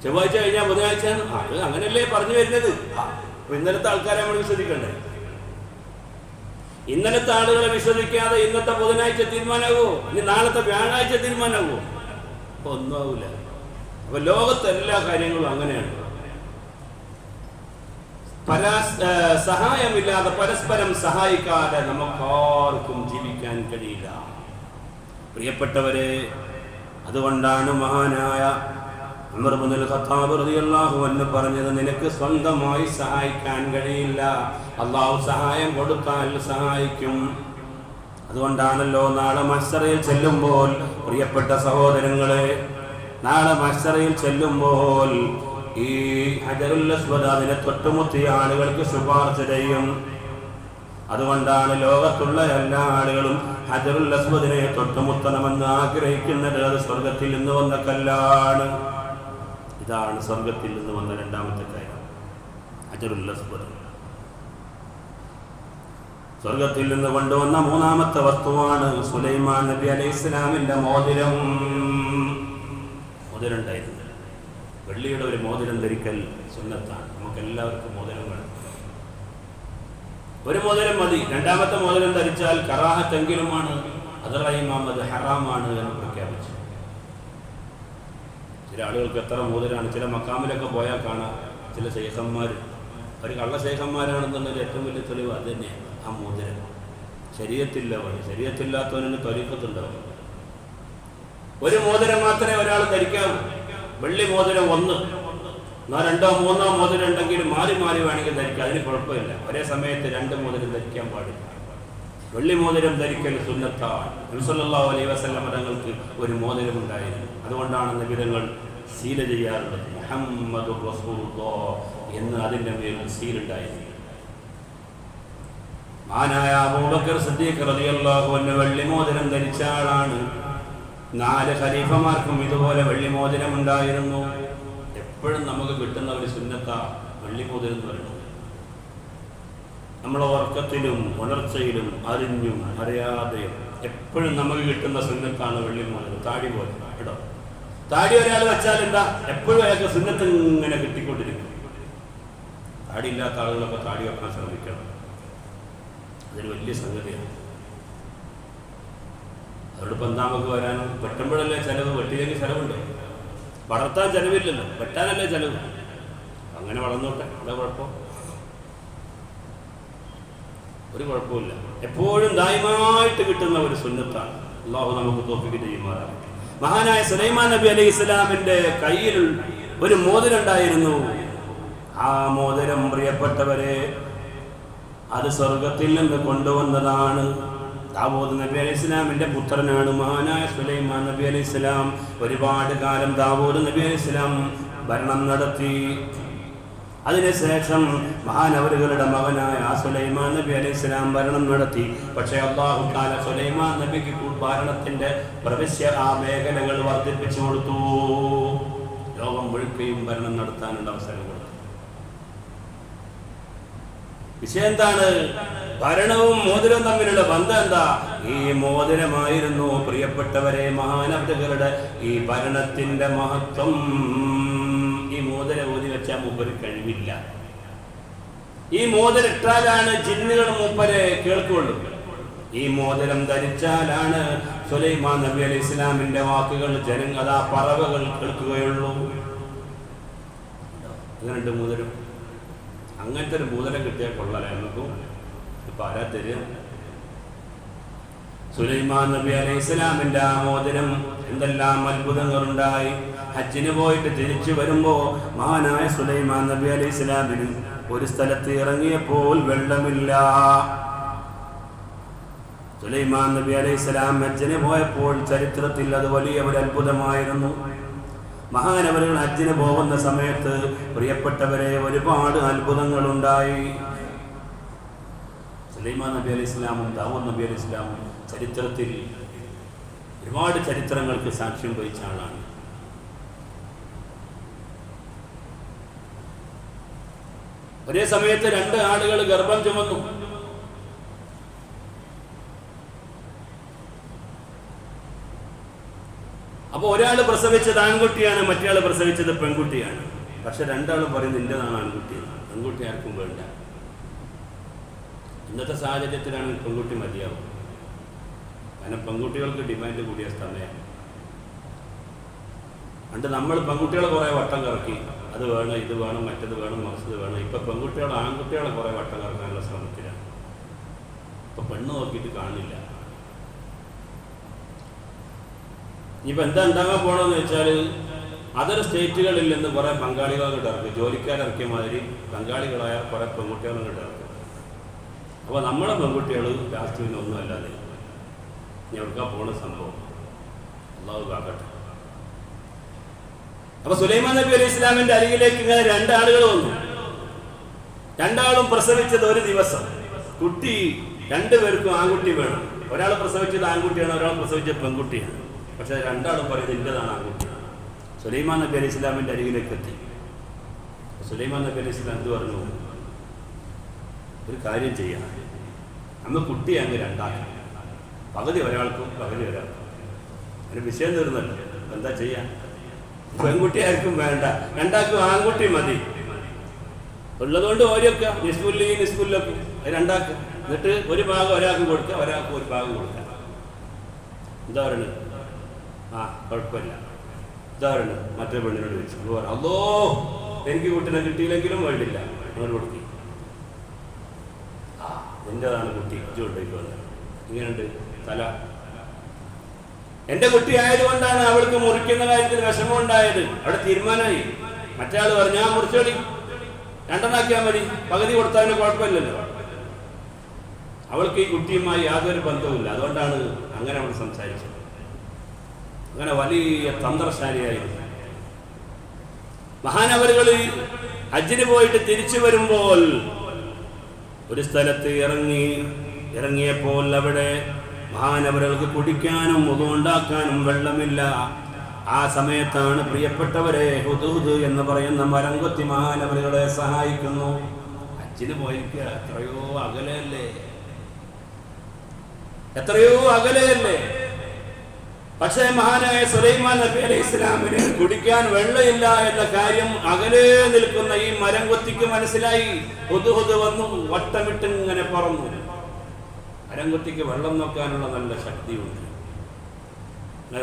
ചൊവ്വാഴ്ച കഴിഞ്ഞാൽ ബുധനാഴ്ചയാണ്. അത് അങ്ങനെയല്ലേ പറഞ്ഞു വരുന്നത്. അപ്പൊ ഇന്നലത്തെ ആൾക്കാരെ നമ്മൾ വിശ്വസിക്കണ്ടേ? ഇന്നലത്തെ ആളുകളെ വിശ്വസിക്കാതെ ഇന്നത്തെ ബുധനാഴ്ച തീരുമാനമാകുമോ? ഇനി നാളത്തെ വ്യാഴാഴ്ച തീരുമാനമാകുമോ? അപ്പൊ ഒന്നും ആവൂല. അപ്പൊ ലോകത്തെ എല്ലാ കാര്യങ്ങളും അങ്ങനെയാണ്. സഹായമില്ലാതെ പരസ്പരം സഹായിക്കാതെ നമുക്കാർക്കും ജീവിക്കാൻ കഴിയില്ല. പ്രിയപ്പെട്ടവരെ, അതുകൊണ്ടാണ് മഹാനായ ഉമർ ഇബ്നുൽ ഖത്താബ് റളിയല്ലാഹു അൻഹു പറഞ്ഞത്, നിനക്ക് സ്വന്തമായി സഹായിക്കാൻ കഴിയില്ല, അല്ലാഹു സഹായം കൊടുത്താൽ സഹായിക്കും. അതുകൊണ്ടാണല്ലോ നാളെ മഹ്ശറയിൽ ചെല്ലുമ്പോൾ, പ്രിയപ്പെട്ട സഹോദരങ്ങളെ, നാളെ മഹ്ശറയിൽ ചെല്ലുമ്പോൾ ഈ ഹജറുൽ അസ്വദ് അതിനെ തൊട്ടുമുത്തിയ ആളുകൾക്ക് ശുപാർശ ചെയ്യും. അതുകൊണ്ടാണ് ലോകത്തുള്ള എല്ലാ ആളുകളും ഹജറുൽ അസ്വദിനെ തൊട്ടുമുത്തണമെന്ന് ആഗ്രഹിക്കുന്നത്. അത് സ്വർഗത്തിൽ നിന്ന് വന്ന കല്ലാണ്. ഇതാണ് സ്വർഗത്തിൽ നിന്ന് വന്ന രണ്ടാമത്തെ കാര്യം, ഹജറുൽ അസ്വദ്. സ്വർഗത്തിൽ നിന്ന് കൊണ്ടുവന്ന മൂന്നാമത്തെ വസ്തുവാണ് സുലൈമാൻ നബി അലൈഹിസ്സലാമിന്റെ മോതിരം. മോതിരണ്ടായിരുന്നു. വെള്ളിയുടെ ഒരു മോതിരം ധരിക്കൽ സുന്നത്താണ്. നമുക്ക് എല്ലാവർക്കും മോതിരം വേണം. ഒരു മോതിരം മതി. രണ്ടാമത്തെ മോതിരം ധരിച്ചാൽ കറാഹത്തെങ്കിലുമാണ്. അത് ഹറാമാണ് എന്ന് പ്രഖ്യാപിച്ചു. ചില ആളുകൾക്ക് എത്ര മോതിരാണ്. ചില മക്കാമിലൊക്കെ പോയാൽ കാണാം ചില ശൈഖന്മാർ, ഒരു കള്ള ശൈഖന്മാരാണെന്നുള്ളത് ഏറ്റവും വലിയ തെളിവ് അത് തന്നെയാണ്. ആ മോതിരം ശരീഅത്തില്ലവൻ, ശരീഅത്തില്ലാത്തവന് ത്വരീഖത്തുണ്ടാവും. ഒരു മോതിരം മാത്രമേ ഒരാൾ ധരിക്കാവൂ. വെള്ളി മോതിരം 1, 2, 3 മോതിരം ഉണ്ടെങ്കിൽ മാറി മാറി വേണമെങ്കിൽ ധരിക്കാം. അതിന് കുഴപ്പമില്ല. ഒരേ സമയത്ത് 2 മോതിരം ധരിക്കാൻ പാടില്ല. വെള്ളി മോതിരം ധരിക്കൽ സുന്നത്താണ്. നബി സല്ലല്ലാഹു അലൈഹി വസല്ലം തങ്ങൾക്ക് ഒരു മോതിരം ഉണ്ടായിരുന്നു. അതുകൊണ്ടാണ് നബിതങ്ങൾ സീല ചെയ്യാറുള്ളത്. മുഹമ്മദുർ റസൂലുള്ളാഹ് എന്ന് അതിൻ്റെ മേൽ സീലുണ്ടായിരുന്നു. മഹാനായ അബൂബക്കർ സിദ്ദീഖ് റളിയല്ലാഹു അൻഹു വെള്ളി മോതിരം ധരിച്ച ആളാണ്. 4 ഖലീഫമാർക്കും ഇതുപോലെ വെള്ളി മോതിരം ഉണ്ടായിരുന്നു. എപ്പോഴും നമുക്ക് കിട്ടുന്ന ഒരു സുന്നത്ത വെള്ളി മോതിരം എന്ന് പറയുന്നത്. നമ്മളെ ഉറക്കത്തിലും ഉണർച്ചയിലും അറിഞ്ഞും അറിയാതെയും എപ്പോഴും നമുക്ക് കിട്ടുന്ന സുന്നത്താണ് വെള്ളി മോതിരം. താടി പോലെ കേട്ടോ. താടി ഒരാൾ വെച്ചാൽ എന്താ, എപ്പോഴും അയാൾക്ക് സുന്നത്ത് ഇങ്ങനെ കിട്ടിക്കൊണ്ടിരിക്കും. താടി ഇല്ലാത്ത ആളുകളൊക്കെ താടി വെക്കാൻ ശ്രമിക്കണം. അതൊരു വലിയ സംഗതിയാണ്. അതോടൊപ്പം എന്താ നമുക്ക് വരാനും? വെട്ടുമ്പോഴല്ലേ ചിലവ്, വെട്ടിയില്ലെങ്കിൽ ചിലവുണ്ടോ? വളർത്താൻ ചിലവില്ലല്ലോ, വെട്ടാനല്ലേ ചിലവ്. അങ്ങനെ വളർന്നോട്ടെ, എന്താ കുഴപ്പം? ഒരു കുഴപ്പമില്ല. എപ്പോഴും ദായിമായിട്ട് കിട്ടുന്ന ഒരു സുന്നത്താണ്. അല്ലാഹു നമുക്ക് തൗഫീഖ് ചെയ്യുമാറാകട്ടെ. മഹാനായ സുലൈമാൻ നബി അലൈഹി ഇസ്ലാമിന്റെ കയ്യിൽ ഒരു മോതിരമുണ്ടായിരുന്നു. ആ മോതിരം പ്രിയപ്പെട്ടവരെ അത് സ്വർഗത്തിൽ നിന്ന് കൊണ്ടുവന്നതാണ്. ദാവൂദ് നബി അലൈഹി ഇസ്ലാമിന്റെ പുത്രനാണ് മഹാനായ സുലൈമാൻ നബി അലൈഹി ഇസ്ലാം. ഒരുപാട് കാലം ദാവൂദ് നബി അലൈഹി ഇസ്ലാം ഭരണം നടത്തി. അതിനുശേഷം മഹാനവരുകളുടെ മകനായ സുലൈമാൻ നബി അലൈഹി ഇസ്ലാം ഭരണം നടത്തി. പക്ഷേ അല്ലാഹു തആല സുലൈമാൻ നബിക്ക് ഭരണത്തിന്റെ പ്രവശ്യ ആ മേഖലകൾ വർദ്ധിപ്പിച്ചു കൊടുത്തു. ലോകം മുഴുക്കയും ഭരണം നടത്താനുള്ള അവസരം കൊടുത്തു. വിഷയം എന്താണ്? ഭരണവും മോതിരവും തമ്മിലുള്ള ബന്ധം എന്താ? ഈ മോതിരമായിരുന്നു പ്രിയപ്പെട്ടവരെ മഹാനവരുകളുടെ ഈ ഭരണത്തിന്റെ മഹത്വം. ഈ മോതിരം ഊതി വെച്ചാൽ മൂപ്പര് കഴിവില്ല. ഈ മോതിരം ഇട്ടാലാണ് ജിന്നുകൾ മൂപ്പരെ കേൾക്കുള്ളൂ. ഈ മോതിരം ധരിച്ചാലാണ് സുലൈമാൻ നബി അലൈഹി ഇസ്ലാമിന്റെ വാക്കുകൾ ജനങ്ങളാ പറവകൾ കേൾക്കുകയുള്ളൂ. അങ്ങനെയുണ്ട് മോതിരം. അങ്ങനത്തെ ഒരു മോതിരം കിട്ടിയാൽ കൊള്ളലായിരുന്നു. ഇപ്പൊ ആരാ തരിക? സുലൈമാൻ നബി അലൈഹി ഇസ്ലാമിന്റെ ആ മോതിരം എന്തെല്ലാം അത്ഭുതങ്ങളുണ്ടായി. ഹജ്ജിന് പോയിട്ട് തിരിച്ചു വരുമ്പോ മഹാനായ സുലൈമാൻ നബി അലൈഹി ഇസ്ലാമിന് ഒരു സ്ഥലത്ത് ഇറങ്ങിയപ്പോൾ വെള്ളമില്ല. സുലൈമാൻ നബി അലൈഹി ഇസ്ലാം ഹജ്ജിന് പോയപ്പോൾ ചരിത്രത്തിൽ അത് വലിയ ഒരു അത്ഭുതമായിരുന്നു. മഹാനവരുകൾ ഹജ്ജിന് പോകുന്ന സമയത്ത് പ്രിയപ്പെട്ടവരെ ഒരുപാട് അത്ഭുതങ്ങൾ ഉണ്ടായി. സുലൈമാൻ നബി അലൈഹി ഇസ്ലാമും ദാവൂദ് നബി അലൈഹി ഇസ്ലാമും ചരിത്രത്തിൽ ഒരുപാട് ചരിത്രങ്ങൾക്ക് സാക്ഷ്യം വഹിച്ച ആളാണ്. ഒരേ സമയത്ത് 2 ആളുകൾ ഗർഭം ചുമന്നു. അപ്പൊ ഒരാൾ പ്രസവിച്ചത് ആൺകുട്ടിയാണ്, മറ്റേ പ്രസവിച്ചത് പെൺകുട്ടിയാണ്. പക്ഷെ 2 ആളും പറയുന്നത് നിന്റേതാണ് ആൺകുട്ടി. പെൺകുട്ടി ആർക്കും വേണ്ട. ഇന്നത്തെ സാഹചര്യത്തിലാണ് പെൺകുട്ടി മതിയാവും. കാരണം പെൺകുട്ടികൾക്ക് ഡിമാൻഡ് കൂടിയ സമയമാണ്. പണ്ട് നമ്മൾ പെൺകുട്ടികളെ കുറേ വട്ടം കറക്കി, അത് വേണം, ഇത് വേണം, മറ്റത് വേണം, മറിച്ചത് വേണം. ഇപ്പൊ പെൺകുട്ടികളെ ആൺകുട്ടികളെ കുറേ വട്ടം കറക്കാനുള്ള ശ്രമത്തിലാണ്. ഇപ്പൊ പെണ്ണ് നോക്കിയിട്ട് കാണില്ല. ഇനിയിപ്പോൾ എന്താ ഉണ്ടാകാൻ പോകണമെന്ന് വെച്ചാൽ അതർ സ്റ്റേറ്റുകളിൽ നിന്ന് കുറേ പങ്കാളികളൊക്കെ ഇറക്കി, ജോലിക്കാരിറക്കിയ മാതിരി പങ്കാളികളായ കുറേ പെൺകുട്ടികളും ഇറക്കും. അപ്പോൾ നമ്മളെ പെൺകുട്ടികൾ ലാസ്റ്റ് ഒന്നും അല്ലാതെ ഇനി എവിടേക്കാ പോണ സംഭവം അള്ളാഹു കാക്കട്ടെ. അപ്പൊ സുലൈമാൻ നബി അലൈഹി ഇസ്ലാമിന്റെ അരികിലേക്ക് ഇങ്ങനെ 2 ആളുകൾ വന്നു. 2 ആളും പ്രസവിച്ചത് ഒരു ദിവസം. കുട്ടി 2 പേർക്കും ആൺകുട്ടി വേണം. ഒരാൾ പ്രസവിച്ചത് ആൺകുട്ടിയാണ്, ഒരാൾ പ്രസവിച്ചത് പെൺകുട്ടിയാണ്. പക്ഷെ 2 ആളും പറയുന്നത് ഇന്റേതാണ് ആൺകുട്ടി. സുലൈമാൻ നബി അലൈഹി ഇസ്ലാമിന്റെ അരികിലേക്ക് എത്തി. സുലൈമാൻ നബി അലൈഹി ഇസ്ലാം എന്ത് പറഞ്ഞു? ഒരു കാര്യം ചെയ്യാം, അന്ന് കുട്ടി അങ്ങ് 2 ആക്കി, പകുതി ഒരാൾക്കും പകുതി ഒരാൾക്കും. അതിന് വിഷയം തീർന്നല്ലോ. എന്താ ചെയ്യാൻ? പെൺകുട്ടി ആർക്കും വേണ്ട, 2 ആൾക്കും ആൺകുട്ടി മതി. ഉള്ളതുകൊണ്ട് ഓരോക്കെ നിസ്ബുല്ലി നിസ്ബുല്ലൊക്കെ 2 ആൾക്ക്. എന്നിട്ട് ഒരു ഭാഗം ഒരാൾക്ക് കൊടുക്കുക, ഒരാൾക്ക് ഒരു ഭാഗം കൊടുക്കുക. എന്താ പറയുന്നത്? കുഴപ്പമില്ല. എന്താ പറയുന്നത്? മറ്റേ പെണ്ണിനോട് ചോദിച്ചു, അതോ എനിക്ക് കുട്ടിനെ കിട്ടിയില്ലെങ്കിലും വേണ്ടില്ല, അങ്ങോട്ട് കൊടുക്കി, എന്റേതാണ് കുട്ടി, കൊണ്ടേക്ക് വന്നത്. ഇങ്ങനെയുണ്ട് തല. എന്റെ കുട്ടി ആയതുകൊണ്ടാണ് അവൾക്ക് മുറിക്കുന്ന കാര്യത്തിൽ വിഷമം ഉണ്ടായത്. അവിടെ തീരുമാനമായി. മറ്റേ ആള് പറഞ്ഞു, ഞാൻ മുറിച്ചോളി, 2 ആക്കിയാൽ മതി, പകുതി കൊടുത്തതിന് കുഴപ്പമില്ലല്ലോ. അവൾക്ക് ഈ കുട്ടിയുമായി യാതൊരു ബന്ധവുമില്ല. അതുകൊണ്ടാണ് അങ്ങനെ അവൾ സംസാരിച്ചത്. അങ്ങനെ വലിയ തന്ത്രശാലിയായിരുന്നു. മഹാനവരുകൾ ഹജ്ജിന് പോയിട്ട് തിരിച്ചു വരുമ്പോൾ ഒരു സ്ഥലത്ത് ഇറങ്ങിയപ്പോൾ അവിടെ മഹാനവരുകൾക്ക് കുടിക്കാനും ഉണ്ടാക്കാനും വെള്ളമില്ല. ആ സമയത്താണ് പ്രിയപ്പെട്ടവരെ ഹുദൂദ് എന്ന് പറയുന്ന മരംകൊത്തി മഹാനവരുകളെ സഹായിക്കുന്നു. ഹജ്ജിന് പോയിരിക്കുക, എത്രയോ അകലെയല്ലേ. പക്ഷേ മഹാനായ സുലൈമാൻ നബി അലൈഹി ഇസ്ലാമിന് കുടിക്കാൻ വെള്ളമില്ല എന്ന കാര്യം അകലെ നിൽക്കുന്ന ഈ മരം കൊത്തിക്ക് മനസ്സിലായി. ഹുദ് വന്നു, വട്ടമിട്ട് ഇങ്ങനെ പറന്നു. മരം കൊത്തിക്ക് വെള്ളം നോക്കാനുള്ള നല്ല ശക്തിയുണ്ട്.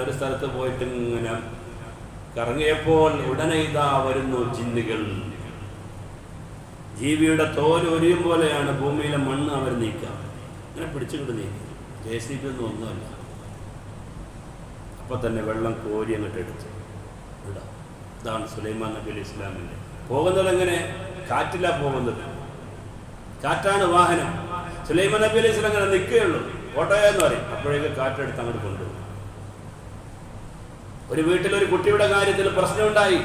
ഒരു സ്ഥലത്ത് പോയിട്ട് ഇങ്ങനെ കറങ്ങിയപ്പോൾ ഉടനെ ഇതാ വരുന്നു ജിന്നുകൾ. ജീവിയുടെ തോൽ ഒരിയും പോലെയാണ് ഭൂമിയിലെ മണ്ണ് അവർ നീക്കുക. ഇങ്ങനെ പിടിച്ചുകൊണ്ട് നീക്കുക. JCB ഒന്നും ഒന്നുമല്ല. അപ്പം തന്നെ വെള്ളം കോരി അങ്ങോട്ട് എടുത്തു. ഇതാണ് സുലൈമാൻ നബി അലൈഹി ഇസ്ലാമിൻ്റെ. പോകുന്നത് എങ്ങനെ? കാറ്റില്ല പോകുന്നത്, കാറ്റാണ് വാഹനം. സുലൈമാൻ നബി അലൈഹി ഇസ്ലാം അങ്ങനെ നിൽക്കുകയുള്ളൂ, കോട്ടയെന്ന് പറയും. അപ്പോഴേക്ക് കാറ്റെടുത്ത് അങ്ങോട്ട് കൊണ്ടുപോകും. ഒരു വീട്ടിലൊരു കുട്ടിയുടെ കാര്യത്തിൽ പ്രശ്നമുണ്ടായി,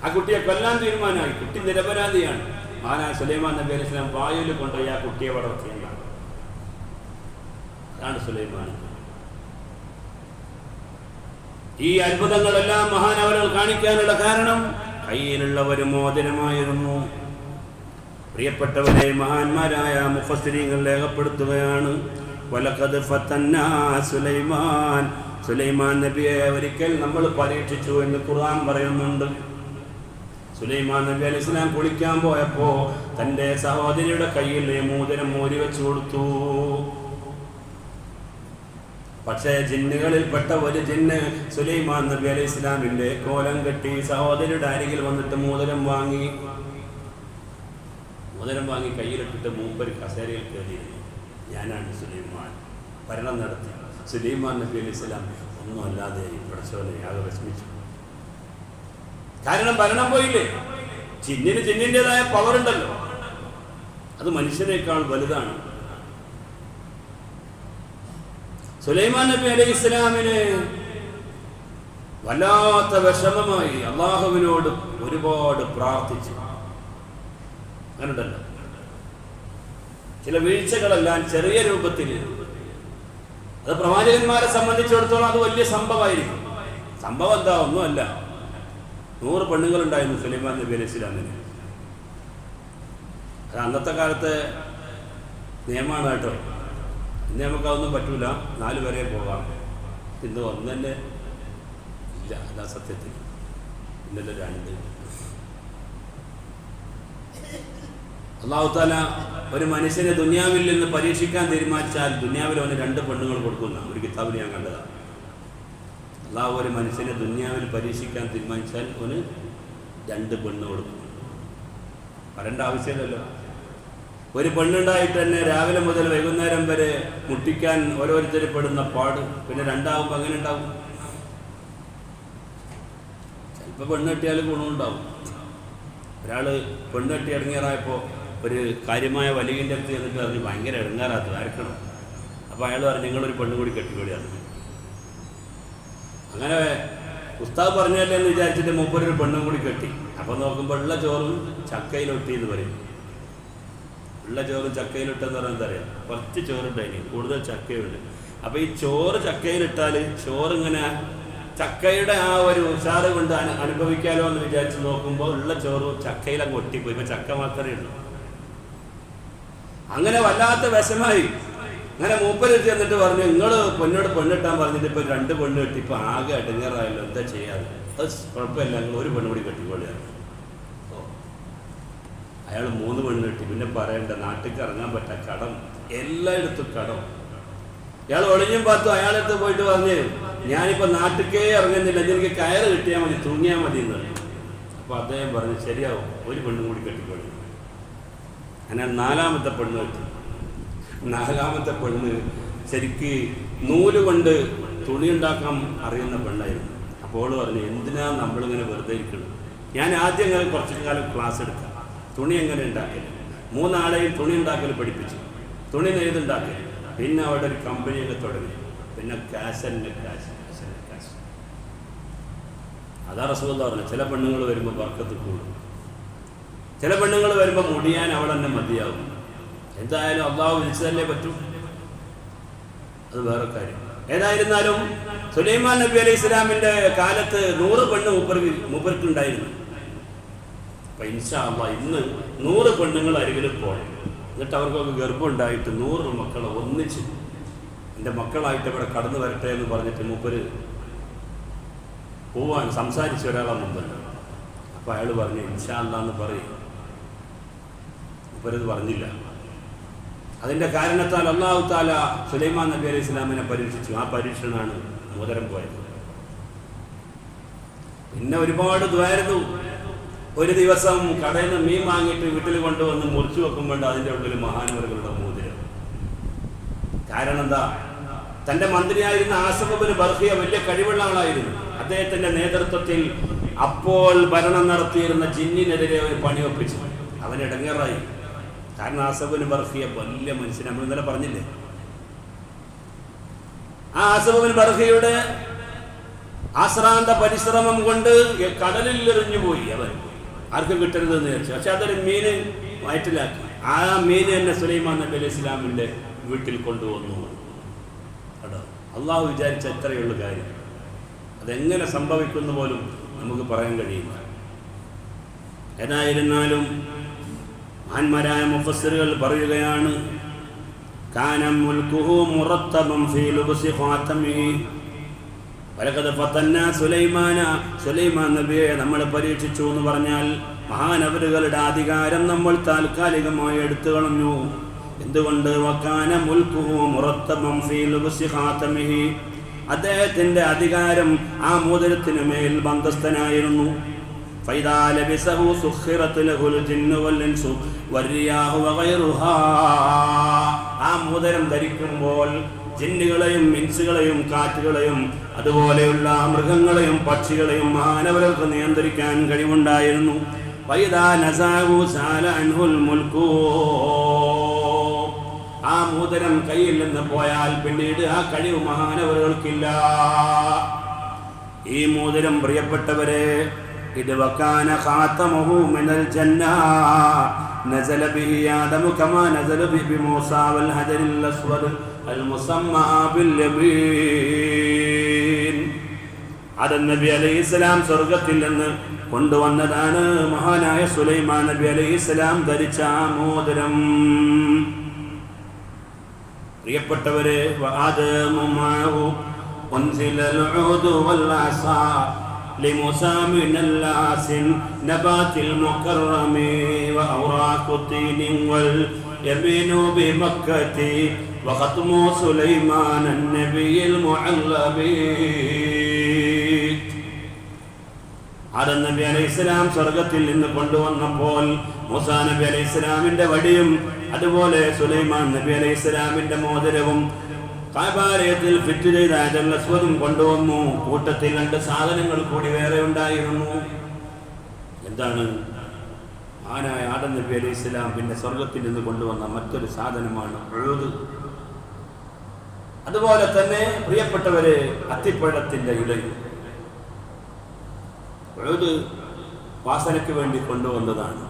ആ കുട്ടിയെ കൊല്ലാൻ തീരുമാനമായി. കുട്ടി നിരപരാധിയാണ്. മഹാനായ സുലൈമാൻ നബി അലൈഹി ഇസ്ലാം വായുവിൽ കൊണ്ടുപോയി ആ കുട്ടിയെ വളർത്തിയെന്നാണ്. അതാണ് സുലൈമാൻ. ഈ അത്ഭുതങ്ങളെല്ലാം മഹാനവരുകൾ കാണിക്കാനുള്ള കാരണം കയ്യിലുള്ള ഒരു മോതിരമായിരുന്നു. പ്രിയപ്പെട്ടവരെ, മഹാന്മാരായ മുഫസ്സിരീങ്ങൾ രേഖപ്പെടുത്തുകയാണ്, വലഖദ് ഫതന്നാ സുലൈമാൻ, സുലൈമാൻ നബിയെ ഒരിക്കൽ നമ്മൾ പരീക്ഷിച്ചു എന്ന് ഖുർആൻ പറയുന്നുണ്ട്. സുലൈമാൻ നബി അലൈഹി സ്വലാം കുളിക്കാൻ പോയപ്പോ തന്റെ സഹോദരിയുടെ കയ്യിൽ മോതിരം മോരി വെച്ചു കൊടുത്തു. പക്ഷേ ജിന്നുകളിൽപ്പെട്ട ഒരു ജിന്ന് സുലൈമാൻ നബി അലൈഹി ഇസ്ലാമിന്റെ കോലം കെട്ടി സഹോദരിയുടെ അരികിൽ വന്നിട്ട് മോതിരം വാങ്ങി കയ്യിലിട്ടിട്ട് മൂപ്പര് കസേരയിൽ കയറിയിരുന്നു. ഞാനാണ് സുലൈമാൻ. ഭരണം നടത്തി സുലൈമാൻ നബി അലൈഹി ഇസ്ലാം ഒന്നും അല്ലാതെ പടച്ചവനെ ആകെ വിഷമിച്ചു. കാരണം ഭരണം പോയില്ലേ. ജിന്നിൻ്റെതായ പവർ ഉണ്ടല്ലോ, അത് മനുഷ്യനേക്കാൾ വലുതാണ്. സുലൈമാൻ നബി അലൈഹി ഇസ്ലാമിന് വല്ലാത്ത വിഷമമായി. അള്ളാഹുവിനോട് ഒരുപാട് പ്രാർത്ഥിച്ചു. അങ്ങനെയുണ്ടല്ലോ ചില വീഴ്ചകളെല്ലാം ചെറിയ രൂപത്തിൽ, അത് പ്രവാചകന്മാരെ സംബന്ധിച്ചിടത്തോളം അത് വലിയ സംഭവമായിരിക്കും. സംഭവം എന്താ? ഒന്നുമല്ല. 100 പെണ്ണുങ്ങളുണ്ടായിരുന്നു സുലൈമാൻ നബി അലൈഹി ഇസ്ലാമിന്. അത് അന്നത്തെ കാലത്തെ നിയമമാണ് കേട്ടോ. ഇന്ന് നമുക്കതൊന്നും പറ്റൂല, 4 വരെ പോകാം. ഇന്ന് 1 തന്നെ ഇല്ല. അതാ സത്യത്തിൽ. ഇന്നലെ 2. അല്ലാഹു തആല ഒരു മനുഷ്യനെ ദുനിയാവിൽ നിന്ന് പരീക്ഷിക്കാൻ തീരുമാനിച്ചാൽ ദുനിയാവിൽ അവന് 2 പെണ്ണുങ്ങൾ കൊടുക്കുന്ന ഒരു കിതാബിൽ ഞാൻ കണ്ടതാണ്. അല്ലാഹു ഒരു മനുഷ്യനെ ദുനിയാവിൽ പരീക്ഷിക്കാൻ തീരുമാനിച്ചാൽ അവന് 2 പെണ്ണ് കൊടുക്കും. പറയേണ്ട ആവശ്യമില്ലല്ലോ. ഒരു പെണ്ണുണ്ടായിട്ട് തന്നെ രാവിലെ മുതൽ വൈകുന്നേരം വരെ മുട്ടിക്കാൻ ഓരോരുത്തർ പെടുന്ന പാട് പിന്നെ 2 അങ്ങനെ ഉണ്ടാവും. ചിലപ്പോൾ പെണ്ണ് കെട്ടിയാൽ ഗുണമുണ്ടാവും. ഒരാൾ പെണ്ണ് കെട്ടി ഇറങ്ങിയറായപ്പോൾ ഒരു കാര്യമായ വലിയൻ്റെ അടുത്ത് ചെന്നിട്ട് അതിന് ഭയങ്കര ഇടങ്ങാറാത്തത് ആയിരിക്കണം. അപ്പോൾ അയാൾ പറഞ്ഞു, നിങ്ങളൊരു പെണ്ണ് കൂടി കെട്ടിക്കൂടിയാണ്. അങ്ങനെ ഉസ്താദ് പറഞ്ഞല്ലേ എന്ന് വിചാരിച്ചിട്ട് മൂപ്പരൊരു പെണ്ണും കൂടി കെട്ടി. അപ്പോൾ നോക്കുമ്പോൾ ഉള്ള ചോറും ചക്കയിലൊട്ടി എന്ന് പറയും. ഉള്ള ചോറും ചക്കയിലിട്ടെന്ന് പറഞ്ഞാൽ എന്താ പറയുക, കുറച്ച് ചോറുണ്ടായിന്, കൂടുതൽ ചക്കയുണ്ട്. അപ്പോൾ ഈ ചോറ് ചക്കയിലിട്ടാൽ ചോറിങ്ങനെ ചക്കയുടെ ആ ഒരു ഉഷാറ് കൊണ്ട് അനുഭവിക്കാലോ എന്ന് വിചാരിച്ച് നോക്കുമ്പോൾ ഉള്ള ചോറ് ചക്കയിലങ്ങ് ഒട്ടിപ്പോയി. ഇപ്പം ചക്ക മാത്രമേ ഉള്ളൂ. അങ്ങനെ വല്ലാത്ത വിഷമായി. അങ്ങനെ മൂപ്പരെത്തി എന്നിട്ട് പറഞ്ഞു, നിങ്ങൾ പൊന്നോട് പെണ്ണിട്ടാൻ പറഞ്ഞിട്ട് ഇപ്പോൾ 2 പെണ്ണ് കെട്ടി, ഇപ്പോൾ ആകെ അടങ്ങാറായല്ലോ, എന്താ ചെയ്യാറ്? അത് കുഴപ്പമില്ല, നിങ്ങൾ ഒരു പെണ്ണ് കൂടി കെട്ടിക്കൊള്ളിയാണ്. അയാൾ 3 പെണ്ണ് കെട്ടി. പിന്നെ പറയണ്ട, നാട്ടിലേക്ക് ഇറങ്ങാൻ പറ്റാ, കടം, എല്ലായിടത്തും കടം. ഇയാൾ ഒളിഞ്ഞും പാത്തു അയാളടുത്ത് പോയിട്ട് പറഞ്ഞു, ഞാനിപ്പോൾ നാട്ടിലേക്കേ ഇറങ്ങുന്നില്ല, എനിക്ക് കയറ് കിട്ടിയാൽ മതി, തൂങ്ങിയാൽ മതി എന്ന്. അപ്പോൾ അദ്ദേഹം പറഞ്ഞു, ശരിയാവും, ഒരു പെണ്ണും കൂടി കെട്ടിക്കൊള്ളി. അങ്ങനെ 4ാമത്തെ പെണ്ണ് കെട്ടി. 4ാമത്തെ പെണ്ണ് ശരിക്ക് നൂല് കൊണ്ട് തുണി ഉണ്ടാക്കാൻ അറിയുന്ന പെണ്ണായിരുന്നു. അപ്പോൾ പറഞ്ഞു, എന്തിനാ നമ്മളിങ്ങനെ വെറുതെ ഇരിക്കണം, ഞാൻ ആദ്യം അങ്ങനെ കുറച്ചു കാലം ക്ലാസ് എടുക്കാം, തുണി എങ്ങനെ ഉണ്ടാക്കൽ, 3 ആളെയും തുണി ഉണ്ടാക്കൽ പഠിപ്പിച്ചു, തുണി നെയ്തുണ്ടാക്കൽ. പിന്നെ അവിടെ ഒരു കമ്പനിയൊക്കെ തുടങ്ങി. പിന്നെ ക്യാഷ്. അതാ റസൂലുള്ളാഹി പറഞ്ഞു, ചില പെണ്ണുങ്ങൾ വരുമ്പോൾ ബർക്കത്ത് കൂടും, ചില പെണ്ണുങ്ങൾ വരുമ്പോൾ മുടിയാൻ അവിടെ തന്നെ മതിയാവും. എന്തായാലും അള്ളാഹു വിളിച്ചതല്ലേ പറ്റൂ, അത് വേറെ കാര്യം. ഏതായിരുന്നാലും സുലൈമാൻ നബി അലൈഹി ഇസ്ലാമിന്റെ കാലത്ത് 100 പെണ്ണ് മൂപ്പർക്കുണ്ടായിരുന്നു. അപ്പം ഇൻഷാ അല്ലാഹ് ഇന്ന് 100 പെണ്ണുങ്ങൾ അരികിൽ പോകണം. എന്നിട്ട് അവർക്കൊക്കെ ഗർഭം ഉണ്ടായിട്ട് 100 മക്കളെ ഒന്നിച്ച് എൻ്റെ മക്കളായിട്ട് ഇവിടെ കടന്നു വരട്ടെ എന്ന് പറഞ്ഞിട്ട് മൂപ്പര് പോവാൻ സംസാരിച്ച ഒരാളെ മുമ്പല്ല. അപ്പോൾ അയാൾ പറഞ്ഞു, ഇൻഷാ അല്ലാഹ് എന്ന് പറയും. മൂപ്പരത് പറഞ്ഞില്ല. അതിൻ്റെ കാരണത്താൽ അല്ലാഹു തആല സുലൈമാൻ നബി അലൈഹി ഇസ്ലാമിനെ പരീക്ഷിച്ചു. ആ പരീക്ഷണമാണ് മോതിരം പോയത്. പിന്നെ ഒരുപാട് ദ്വാരുന്നു. ഒരു ദിവസം കടയിൽ നിന്ന് മീൻ വാങ്ങിയിട്ട് വീട്ടിൽ കൊണ്ടുവന്ന് മുറിച്ചു വെക്കുമ്പോൾ അതിൻ്റെ ഉള്ളിൽ മഹാനവറുകളുടെ മോതിരം. കാരണം എന്താ? തന്റെ മന്ത്രിയായിരുന്ന ആസിഫ് ഇബ്നു ബർഖിയ വലിയ കഴിവുള്ള ആളായിരുന്നു. അദ്ദേഹത്തിന്റെ നേതൃത്വത്തിൽ അപ്പോൾ ഭരണം നടത്തിയിരുന്ന ജിന്നിനെതിരെ ഒരു പണി ഒപ്പിച്ചു. അവൻ ഇടങ്ങേറായി. കാരണം ആസിഫ് ഇബ്നു ബർഖിയ വലിയ മനുഷ്യൻ, നമ്മൾ ഇന്നലെ പറഞ്ഞില്ലേ. ആ ആസിഫ് ഇബ്നു ബർഖിയുടെ ആശ്രാന്ത പരിശ്രമം കൊണ്ട് കടലിൽ എറിഞ്ഞു പോയി. അവൻ ആർക്കും കിട്ടരുതെന്ന് വിചാരിച്ചു. പക്ഷെ അതൊരു മീന് വയറ്റിലാക്കി. ആ മീന് തന്നെ സുലൈമാൻ നബി അലൈഹി ഇസ്ലാമിന്റെ വീട്ടിൽ കൊണ്ടുവന്നു. കേട്ടോ, അള്ളാഹു വിചാരിച്ച എത്രയുള്ള കാര്യം. അതെങ്ങനെ സംഭവിക്കുന്ന പോലും നമുക്ക് പറയാൻ കഴിയില്ല. ഏതായിരുന്നാലും മഹാന്മാരായ മുഫസ്സിറുകൾ പറയുകയാണ്, കാന മുൽകുഹു മുറത്തബൻ ഫീ ലുബ്സി ഖാതമിഹി വലഖദ് ഫതന്ന സുലൈമാൻ നബിയെ നമ്മൾ പരീക്ഷിച്ചു എന്ന് പറഞ്ഞാൽ മഹാനവരുകളുടെ അധികാരം നമ്മൾ താൽക്കാലികമായി എടുത്തു കളഞ്ഞു. എന്തുകൊണ്ട്? വകാന മുൽകുഹു മുറത്തബൻ ഫീ ലുബ്സി ഖാതമിഹി, അദ്ദേഹത്തിന്റെ അധികാരം ആ മോതിരത്തിനു മേൽ ബന്ധസ്ഥനായിരുന്നു. ഫൈദാ ലബിസഹു സുഖിറത് ലഹുൽ ജിന്നു വൽ ഇൻസു വറിയാഹു വഗൈറുഹാ, ആ മോതിരം ധരിക്കുമ്പോൾ ജിന്നുകളെയും ഇൻസുകളെയും കാറ്റുകളെയും അതുപോലെയുള്ള മൃഗങ്ങളെയും പക്ഷികളെയും മാനവർക്ക് നിയന്ത്രിക്കാൻ കഴിവുണ്ടായിരുന്നു. ഫൈദാ നസാഹു സാല അൻഹുൽ മുൽകു, ആ മോതിരം കയ്യിൽ നിന്ന് പോയാൽ പിന്നീട് ആ കഴിവ് മഹാനവറുകൾക്കില്ല. ഈ മോതിരം പ്രിയപ്പെട്ടവരെ, ഇത് വകാന ഖാതമുഹു മിനൽ ജന്ന നസല ബിഹി ആദമു കമാ നസല ബിഹി മൂസാ വൽ ഹജറുൽ അസ്വദ് അൽ മുസമ്മാ ബിൽ യമീൻ. ആദം നബി അലൈഹിസ്സലാം സ്വർഗ്ഗത്തിൽ നിന്ന് കൊണ്ടുവന്നതാണ് മഹാനായ സുലൈമാൻ നബി അലൈഹിസ്സലാം ധരിച്ച ആ മോതിരം. പ്രിയപ്പെട്ടവരെ, വആദമു മഅഹു ഉൻസിലൽ ഉദു വൽ അസാ لموسى من اللاس نبات المكرم وأوراق الطين واليمين بمكة وختم سليمان النبي المعلم. ആദം നബി അലൈഹിസ്സലാം സ്വർഗ്ഗത്തിൽ നിന്ന് കൊണ്ടുവന്നപ്പോൾ മൂസാ നബി അലൈഹിസ്സലാമിന്റെ വടിയും അതുപോലെ സുലൈമാൻ നബി അലൈഹിസ്സലാമിന്റെ മോതിരവും കാബാലയത്തിൽ ഫിറ്റ് ചെയ്ത ഹജറുൽ അസ്വദും കൊണ്ടുവന്നു. കൂട്ടത്തിൽ രണ്ട് സാധനങ്ങൾ കൂടി വേറെ ഉണ്ടായിരുന്നു. എന്താണ്? ആനായ ആദം നബി അലൈഹിസ്സലാം പിന്നെ സ്വർഗ്ഗത്തിൽ നിന്ന് കൊണ്ടുവന്ന മറ്റൊരു സാധനമാണ് ഉഴുത്. അതുപോലെ തന്നെ പ്രിയപ്പെട്ടവരെ, അത്തിപ്പഴത്തിന്റെ ഇലയും ഉഴുത് വാസനയ്ക്ക് വേണ്ടി കൊണ്ടുവന്നതാണ്.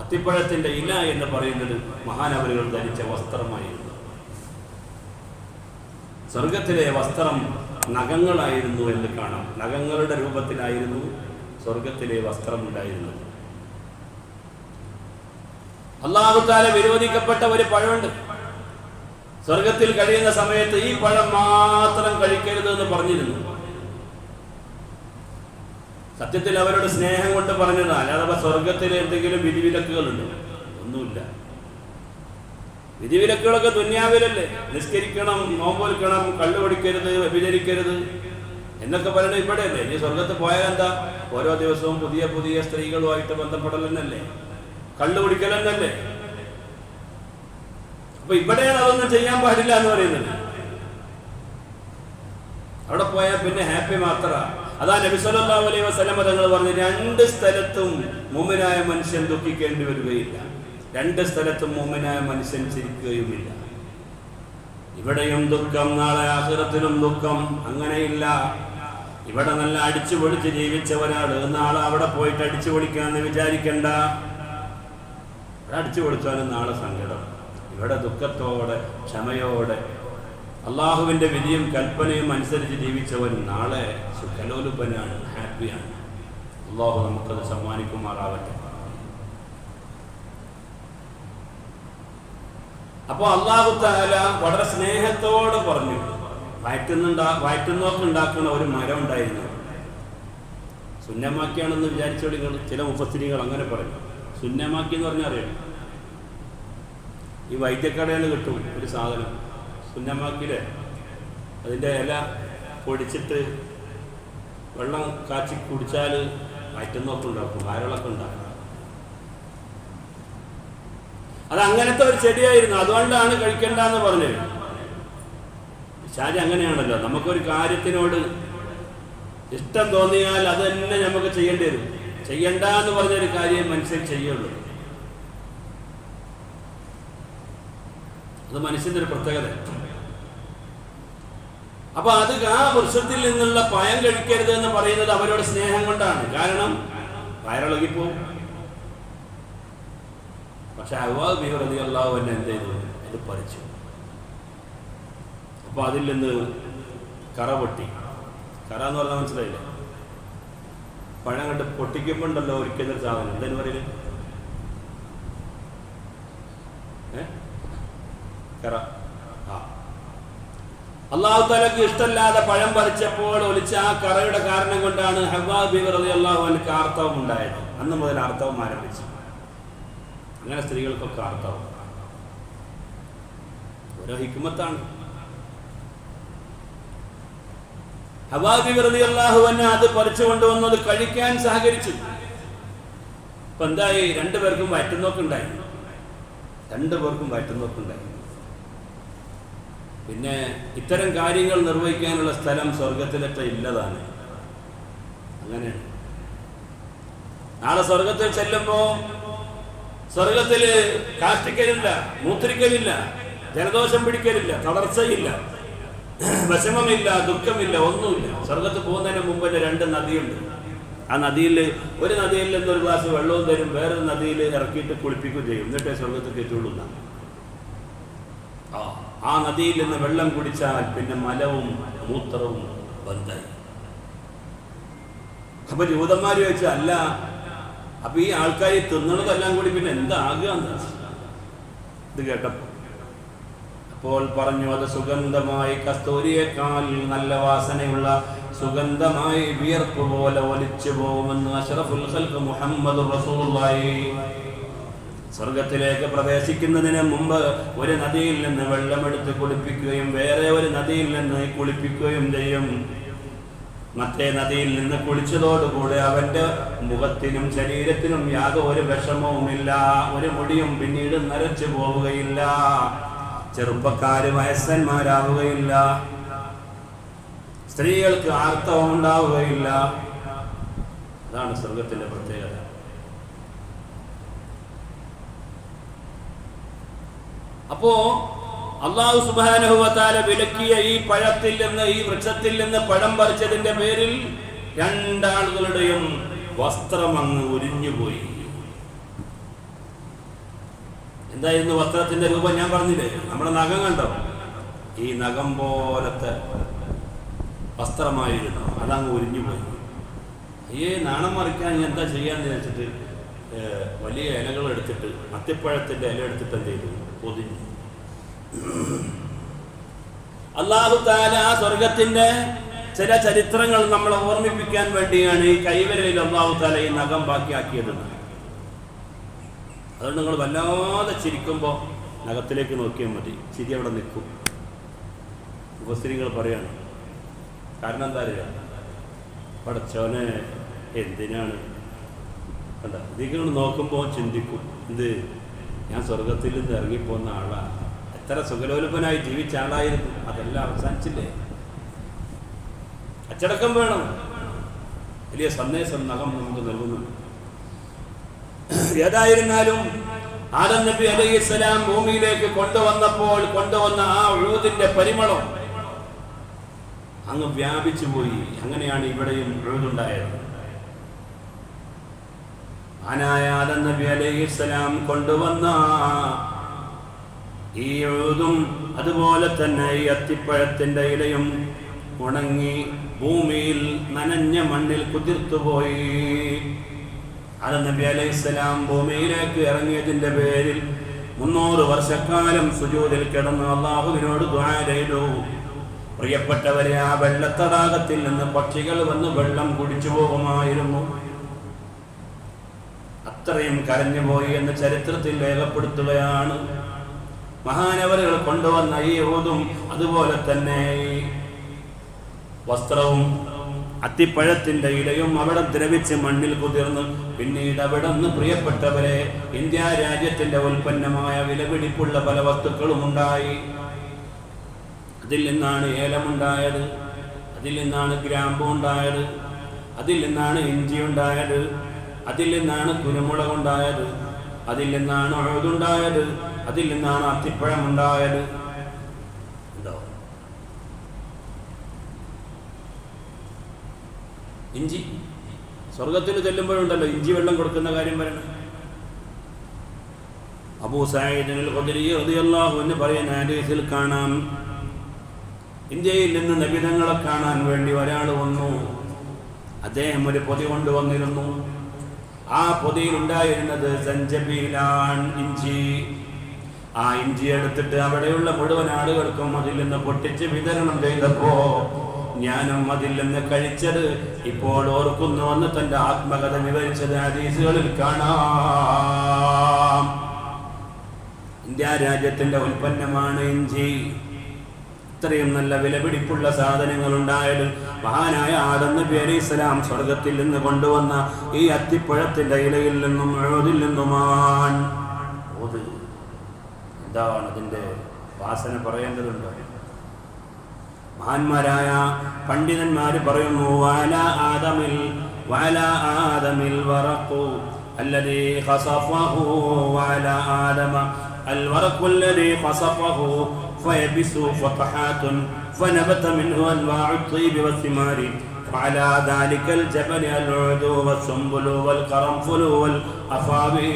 അത്തിപ്പഴത്തിന്റെ ഇല എന്ന് പറയുന്നത് മഹാനവരുകൾ ധരിച്ച വസ്ത്രമായിരുന്നു. സ്വർഗത്തിലെ വസ്ത്രം നഖങ്ങളായിരുന്നു എന്ന് കാണാം. നഖങ്ങളുടെ രൂപത്തിലായിരുന്നു സ്വർഗത്തിലെ വസ്ത്രം ഉണ്ടായിരുന്നത്. അല്ലാഹു തആല വിരോധിക്കപ്പെട്ട ഒരു പഴമുണ്ട്. സ്വർഗത്തിൽ കഴിയുന്ന സമയത്ത് ഈ പഴം മാത്രം കഴിക്കരുത് എന്ന് പറഞ്ഞിരുന്നു. സത്യത്തിൽ അവരുടെ സ്നേഹം കൊണ്ട് പറഞ്ഞതാണ്. അല്ലാതെ സ്വർഗത്തിൽ എന്തെങ്കിലും വിധിവിലക്കുകളുണ്ട്? ഒന്നുമില്ല. വിധിവിലക്കുകളൊക്കെ ദുന്യാവിലല്ലേ. നിസ്കരിക്കണം, നോമ്പൊലിക്കണം, കള്ളുപിടിക്കരുത്, വ്യഭിചരിക്കരുത് എന്നൊക്കെ പറയുന്നത് ഇവിടെയല്ലേ. നീ സ്വർഗത്ത് പോയാൽ എന്താ? ഓരോ ദിവസവും പുതിയ പുതിയ സ്ത്രീകളുമായിട്ട് ബന്ധപ്പെടലെന്നല്ലേ, കള്ളുപിടിക്കലെന്നല്ലേ. അപ്പൊ ഇവിടെയാണ് അതൊന്നും ചെയ്യാൻ പാടില്ല എന്ന് പറയുന്നത്. അവിടെ പോയാൽ പിന്നെ ഹാപ്പി മാത്രമാണ്. അതാ നബി സല്ലല്ലാഹു അലൈഹി വസല്ലം തങ്ങൾ പറഞ്ഞു, രണ്ട് സ്ഥലത്തും മുഅ്മിനായ മനുഷ്യൻ ദുഃഖിക്കേണ്ടി വരികയില്ല, രണ്ട് സ്ഥലത്തും മുഅ്മിനായ മനുഷ്യൻ ചിരിക്കുകയുമില്ല. ഇവിടെയും ദുഃഖം, നാളെ ആഖിറത്തിലും ദുഃഖം. അങ്ങനെയില്ല. ഇവിടെ നല്ല അടിച്ചു പൊളിച്ച് ജീവിച്ചവരാണ്, നാളെ അവിടെ പോയിട്ട് അടിച്ചു പൊളിക്കാന്ന് വിചാരിക്കണ്ട. ഇവിടെ അടിച്ചു പൊളിച്ചാലും നാളെ സങ്കടം. ഇവിടെ ദുഃഖത്തോടെ ക്ഷമയോടെ അള്ളാഹുവിൻ്റെ വിധിയും കൽപ്പനയും അനുസരിച്ച് ജീവിച്ചവൻ നാളെ സുഖലോലുപനാണ്, ഹാപ്പിയാണ്. അള്ളാഹു നമുക്കത് സമ്മാനിക്കുമാറാവട്ടെ. അപ്പോൾ അള്ളാഹു തആല വളരെ സ്നേഹത്തോടെ പറഞ്ഞു, വയറ്റുന്നോക്ക് ഉണ്ടാക്കുന്ന ഒരു മരം ഉണ്ടായിരുന്നു. സുന്നമാക്കിയാണെന്ന് വിചാരിച്ചോളി. ചില മുഫസ്സിരികൾ അങ്ങനെ പറയും. സുന്നമാക്കി എന്ന് പറഞ്ഞാൽ അറിയാം, ഈ വൈദ്യക്കടയിൽ കിട്ടും ഒരു സാധനം സുന്നമാക്കിയിലെ, അതിൻ്റെ ഇല പൊടിച്ചിട്ട് വെള്ളം കാച്ചി കുടിച്ചാൽ വയറ്റുന്നോക്ക് ഉണ്ടാക്കും, വയറിളക്കം ഉണ്ടാക്കും. അത് അങ്ങനത്തെ ഒരു ചെടിയായിരുന്നു. അതുകൊണ്ടാണ് കഴിക്കണ്ടെന്ന് പറഞ്ഞത്. ഷാജി അങ്ങനെയാണല്ലോ, നമുക്കൊരു കാര്യത്തിനോട് ഇഷ്ടം തോന്നിയാൽ അത് തന്നെ നമുക്ക് ചെയ്യേണ്ടി വരും. ചെയ്യണ്ട എന്ന് പറഞ്ഞൊരു കാര്യം മനുഷ്യൻ ചെയ്യുള്ളൂ. അത് മനുഷ്യന്റെ ഒരു പ്രത്യേകത. അപ്പൊ അത് ആ വൃക്ഷത്തിൽ നിന്നുള്ള പഴം കഴിക്കരുത് എന്ന് പറയുന്നത് അവരോട് സ്നേഹം കൊണ്ടാണ്. കാരണം വയറിളകിപ്പോവും. പക്ഷെ ഹവ്വാ ബീവി റളിയല്ലാഹു അൻഹ എന്ത് ചെയ്തു? അത് പറിച്ചു. അപ്പൊ അതിൽ നിന്ന് കറ പൊട്ടി. കറ എന്ന് പറഞ്ഞാൽ മനസ്സിലായില്ലേ? പഴം കണ്ട് പൊട്ടിക്കുമ്പോ ഉണ്ടല്ലോ ഒരിക്കലും സാധനം എന്തായാലും പറയല് കറ. അല്ലാഹു തആലക്ക് ഇഷ്ടമല്ലാതെ പഴം പറിച്ചപ്പോൾ ഒലിച്ച ആ കറയുടെ കാരണം കൊണ്ടാണ് ഹവ്വാ ബീവി റളിയല്ലാഹു അൻഹയ്ക്ക് ആർത്തവം ഉണ്ടായത്. അന്ന് മുതൽ ആർത്തവം ആരംഭിച്ചു. അങ്ങനെ സ്ത്രീകൾക്കൊക്കെ ആർത്തവം ഓരോ ഹിക്മത്താണ്. ഹവ്വാ ബീവി റളിയല്ലാഹു അൻഹ അത് പറിച്ചു കൊണ്ടുവന്നത് കഴിക്കാൻ സഹകരിച്ചു. ഇപ്പൊ എന്തായി? രണ്ടുപേർക്കും വയറ്റുന്നോക്കുണ്ടായി. പിന്നെ ഇത്തരം കാര്യങ്ങൾ നിർവഹിക്കാനുള്ള സ്ഥലം സ്വർഗത്തിലൊറ്റ ഇല്ലതാണ്. അങ്ങനെയാണ്. നാളെ സ്വർഗത്തിൽ ചെല്ലുമ്പോ സ്വർഗത്തില് കാഷ്ടിക്കലില്ല, മൂത്രിക്കലില്ല, ജലദോഷം പിടിക്കലില്ല, തളർച്ചയില്ല, വിഷമമില്ല, ദുഃഖമില്ല, ഒന്നുമില്ല. സ്വർഗത്ത് പോകുന്നതിന് മുമ്പ് 2 നദിയുണ്ട്. ആ നദിയിൽ ഒരു നദിയിൽ നിന്ന് ഒരു ഗ്ലാസ് വെള്ളവും തരും, വേറൊരു നദിയിൽ ഇറക്കിയിട്ട് കുളിപ്പിക്കുകയും ചെയ്യും. എന്നിട്ടേ സ്വർഗത്ത് കയറ്റുള്ളൂ. ആ നദിയിൽ നിന്ന് വെള്ളം കുടിച്ചാൽ പിന്നെ മലവും മൂത്രവും ബന്ധായി. അപ്പൊ ജൂതന്മാര് ചോദിച്ചു, അല്ല അപ്പൊ ഈ ആൾക്കാർ തിന്നണതെല്ലാം കൂടി പിന്നെ എന്താകുക? ഇത് കേട്ടപ്പോ അപ്പോൾ പറഞ്ഞു, അത് സുഗന്ധമായി കസ്തൂരിയേക്കാൾ നല്ല വാസനയുള്ള സുഗന്ധമായി വിയർപ്പ് പോലെ ഒലിച്ചു പോകുമെന്ന് അഷ്റഫുൽ ഖൽഖ് മുഹമ്മദ് റസൂലുള്ളാഹി. സ്വർഗത്തിലേക്ക് പ്രവേശിക്കുന്നതിന് മുമ്പ് ഒരു നദിയിൽ നിന്ന് വെള്ളമെടുത്ത് കുളിപ്പിക്കുകയും വേറെ ഒരു നദിയിൽ നിന്ന് കുളിപ്പിക്കുകയും ചെയ്യും. മറ്റേ നദിയിൽ നിന്ന് കുളിച്ചതോടുകൂടെ അവന്റെ മുഖത്തിനും ശരീരത്തിനും യാതൊരു വിഷമവുമില്ല, ഒരു മുടിയും പിന്നീട് നരച്ചു പോവുകയില്ല, ചെറുപ്പക്കാര് വയസ്സന്മാരാവുകയില്ല, സ്ത്രീകൾക്ക് ആർത്തവം ഉണ്ടാവുകയില്ല. അതാണ് സ്വർഗത്തിന്റെ പ്രത്യേകത. അപ്പോ അല്ലാഹു സുബ്ഹാനഹു വ തആല വിലക്കിയ ഈ പഴത്തിൽ നിന്ന്, ഈ വൃക്ഷത്തിൽ നിന്ന് പഴം പറിച്ചതിന്റെ പേരിൽ 2 ആളുകളുടെയും വസ്ത്രം അങ്ങ് ഉരിഞ്ഞുപോയി. എന്തായിരുന്നു വസ്ത്രത്തിന്റെ രൂപം? ഞാൻ പറഞ്ഞില്ലേ, നമ്മുടെ നഖം കണ്ടോ? ഈ നഖം പോലത്തെ വസ്ത്രമായിരുന്നു. അതങ്ങ് ഉരിഞ്ഞുപോയി. നാണം മറിക്കാൻ എന്താ ചെയ്യാന്ന് വെച്ചിട്ട് വലിയ ഇലകൾ എടുത്തിട്ട്, അത്തിപ്പഴത്തിന്റെ ഇല എടുത്തിട്ട് എന്ത് ചെയ്തു? പൊതിഞ്ഞു. അല്ലാഹു തആല ആ സ്വർഗത്തിന്റെ ചില ചരിത്രങ്ങൾ നമ്മളെ ഓർമ്മിപ്പിക്കാൻ വേണ്ടിയാണ് ഈ കൈവരയിൽ അല്ലാഹു തആല ഈ നഖം ബാക്കിയാക്കിയത്. അതുകൊണ്ട് നിങ്ങൾ വല്ലാതെ ചിരിക്കുമ്പോൾ നഖത്തിലേക്ക് നോക്കിയാൽ മതി, ചിരി അവിടെ നിൽക്കും. മുഫസ്സിറുകൾ പറയാണ്, കാരണം എന്താ അറിയാ? പടച്ചോനെ എന്തിനാണ് കണ്ട ഇതികൾ നോക്കുമ്പോൾ ചിന്തിക്കും, ഇത് ഞാൻ സ്വർഗത്തിൽ നിന്ന് ഇറങ്ങിപ്പോന്ന ആളാണ്, എത്ര സുഖലോലുപനായി ജീവിച്ച ആളായിരുന്നു, അതെല്ലാം അവസാനിച്ചില്ലേ? അച്ചടക്കം വേണം. വലിയ സന്ദേശം നഖം നമുക്ക് നൽകുന്നുണ്ട്. ഏതായിരുന്നാലും ആദം നബി അലൈഹിസ്സലാം ഭൂമിയിലേക്ക് കൊണ്ടുവന്ന ആ ഉഴൂദിന്റെ പരിമളം അങ്ങ് വ്യാപിച്ചു പോയി. അങ്ങനെയാണ് ഇവിടെയും ഉഴൂദുണ്ടായത്. ആനായ ആദം നബി അലൈഹിസ്സലാം കൊണ്ടുവന്ന ഈ ഉഴൂദും അതുപോലെ തന്നെ ഈ അത്തിപ്പഴത്തിന്റെ ഇലയും ഉണങ്ങി ഭൂമിയിൽ നനഞ്ഞ മണ്ണിൽ കുതിർത്തുപോയി. ആദം നബി അലൈഹിസ്സലാം ഭൂമിയിലേക്ക് ഇറങ്ങിയതിന്റെ പേരിൽ 300 വർഷക്കാലം സുജൂദിൽ കിടന്ന് അല്ലാഹുവിനോട് ദുആ ചെയ്തു. പ്രിയപ്പെട്ടവരെ, ആ വെള്ളത്തടാകത്തിൽ നിന്ന് പക്ഷികൾ വന്ന് വെള്ളം കുടിച്ചു പോകുമായിരുന്നു. അത്രയും കരഞ്ഞുപോയി എന്ന് ചരിത്രത്തിൽ രേഖപ്പെടുത്തുകയാണ്. മഹാനവരുകൾ കൊണ്ടുവന്ന ഈ ഊതും അതുപോലെ തന്നെ ഈ വസ്ത്രവും അത്തിപ്പഴത്തിന്റെ ഇലയും അവിടെ ദ്രവിച്ച് മണ്ണിൽ കുതിർന്ന് പിന്നീട് അവിടെ നിന്ന് പ്രിയപ്പെട്ടവരെ ഇന്ത്യ രാജ്യത്തിന്റെ ഉൽപ്പന്നമായ വിലപിടിപ്പുള്ള പല വസ്തുക്കളും ഉണ്ടായി. അതിൽ നിന്നാണ് ഏലമുണ്ടായത്, അതിൽ നിന്നാണ് ഗ്രാമ്പു ഉണ്ടായത്, അതിൽ നിന്നാണ് ഇഞ്ചി ഉണ്ടായത്, അതിൽ നിന്നാണ് കുരുമുളക് ഉണ്ടായത്, അതിൽ നിന്നാണ് ഉഴുതുണ്ടായത്, അതിൽ നിന്നാണ് അത്തിപ്പഴം ഉണ്ടായത്. ഇഞ്ചി സ്വർഗത്തിൽ ചെല്ലുമ്പോഴുണ്ടല്ലോ ഇഞ്ചി വെള്ളം കൊടുക്കുന്ന കാര്യം പറയണം. അബൂ സഈദ് അൽ ഖുദരി റളിയല്ലാഹു അൻഹു പറയുന്ന ഹദീസിൽ കാണാം, ഇന്ത്യയിൽ നിന്ന് നബിതങ്ങളെ കാണാൻ വേണ്ടി ഒരാൾ വന്നു. അദ്ദേഹം ഒരു പൊതി കൊണ്ടുവന്നിരുന്നു. ആ പൊതിയിൽ ഉണ്ടായിരുന്നത് സഞ്ചബീലാണ്, ഇഞ്ചി. ആ ഇഞ്ചി എടുത്തിട്ട് അവിടെയുള്ള മുഴുവൻ ആളുകൾക്കും അതിൽ നിന്ന് പൊട്ടിച്ച് വിതരണം ചെയ്തപ്പോ ഞാനും അതിൽ നിന്ന് കഴിച്ചത് ഇപ്പോൾ ഓർക്കുന്നുവെന്ന് തന്റെ ആത്മകഥ വിവരിച്ചത് ഹദീസുകളിൽ കാണാം. ഇന്ത്യ രാജ്യത്തിന്റെ ഉൽപ്പന്നമാണ് ഇഞ്ചി. ഇത്രയും നല്ല വിലപിടിപ്പുള്ള സാധനങ്ങൾ ഉണ്ടായത് മഹാനായ ആദം നബി അലൈഹിസ്സലാം സ്വർഗത്തിൽ നിന്ന് കൊണ്ടുവന്ന ഈ അത്തിപ്പഴത്തിന്റെ ഇലയിൽ നിന്നും ഉഴുതിൽ നിന്നുമാണ്. എന്താണ് അതിന്റെ വാസന പറയേണ്ടതുണ്ടോ? മഹാന്മാരായ പണ്ഡിതന്മാര് പറയുന്നു, ആദമിൽ വറഖു അല്ലദീ ഖസഫഹു വഅലാ ആദമ الورق الذي خصفه فيبس فتحات فنبت منه أنواع الطيب والثمار وعلى ذلك الجبل العود والسنبل والقرنفل والأفاوي.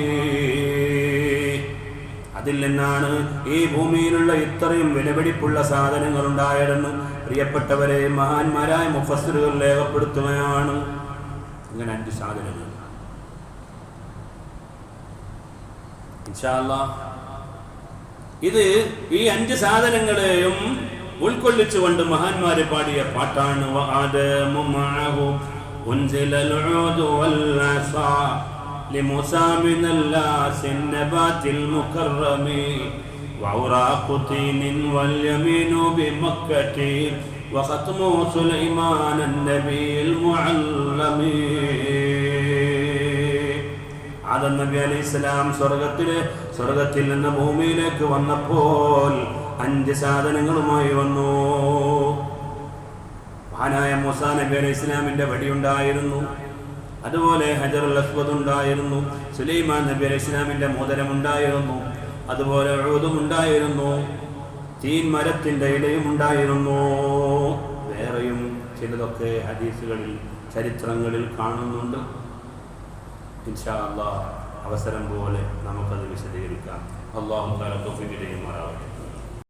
അതിൽ നിന്നാണ് ഈ ഭൂമിയിലുള്ള ഇത്രയും വിലപിടിപ്പുള്ള സാധനങ്ങൾ ഉണ്ടായതെന്ന് പ്രിയപ്പെട്ടവരെ മഹാന്മാരായ മുഫസ്സിറുകൾ രേഖപ്പെടുത്തുകയാണ്. ഇങ്ങനെ 5 സാധനങ്ങൾ ഇൻഷാ അല്ലാഹ്. ഇത് ഈ 5 സാധനങ്ങളെയും ഉൾക്കൊള്ളിച്ചുകൊണ്ട് മഹാന്മാര് പാടിയ പാട്ടാണ്. لموسى من اللاس النبات المكرم وأوراق طين واليمين بمكة وختم سليمان النبي المعلم. ആദം നബി അലൈഹിസ്സലാം സ്വർഗത്തിൽ നിന്ന് ഭൂമിയിലേക്ക് വന്നപ്പോൾ 5 സാധനങ്ങളുമായി വന്നു. മഹാനായ മൂസാ നബി അലൈഹിസ്സലാമിന്റെ വടിയുണ്ടായിരുന്നു, അതുപോലെ ഹജറുൽ അസ്വദ് ഉണ്ടായിരുന്നു, സുലൈമാൻ നബി അലൈഹിസ്സലാമിന്റെ മോതിരം ഉണ്ടായിരുന്നു, അതുപോലെ ഉഊദും ഉണ്ടായിരുന്നു, തീൻ മരത്തിന്റെ ഇലയും ഉണ്ടായിരുന്നു. വേറെയും ചിലതൊക്കെ ഹദീസുകളിൽ ചരിത്രങ്ങളിൽ കാണുന്നുണ്ട്. ഇൻഷാ അല്ലാഹ് അവസരം പോലെ നമുക്കത് വിശദീകരിക്കാം. അല്ലാഹു തആല തൗഫീഖ് ചെയ്യുമാറാവട്ടെ.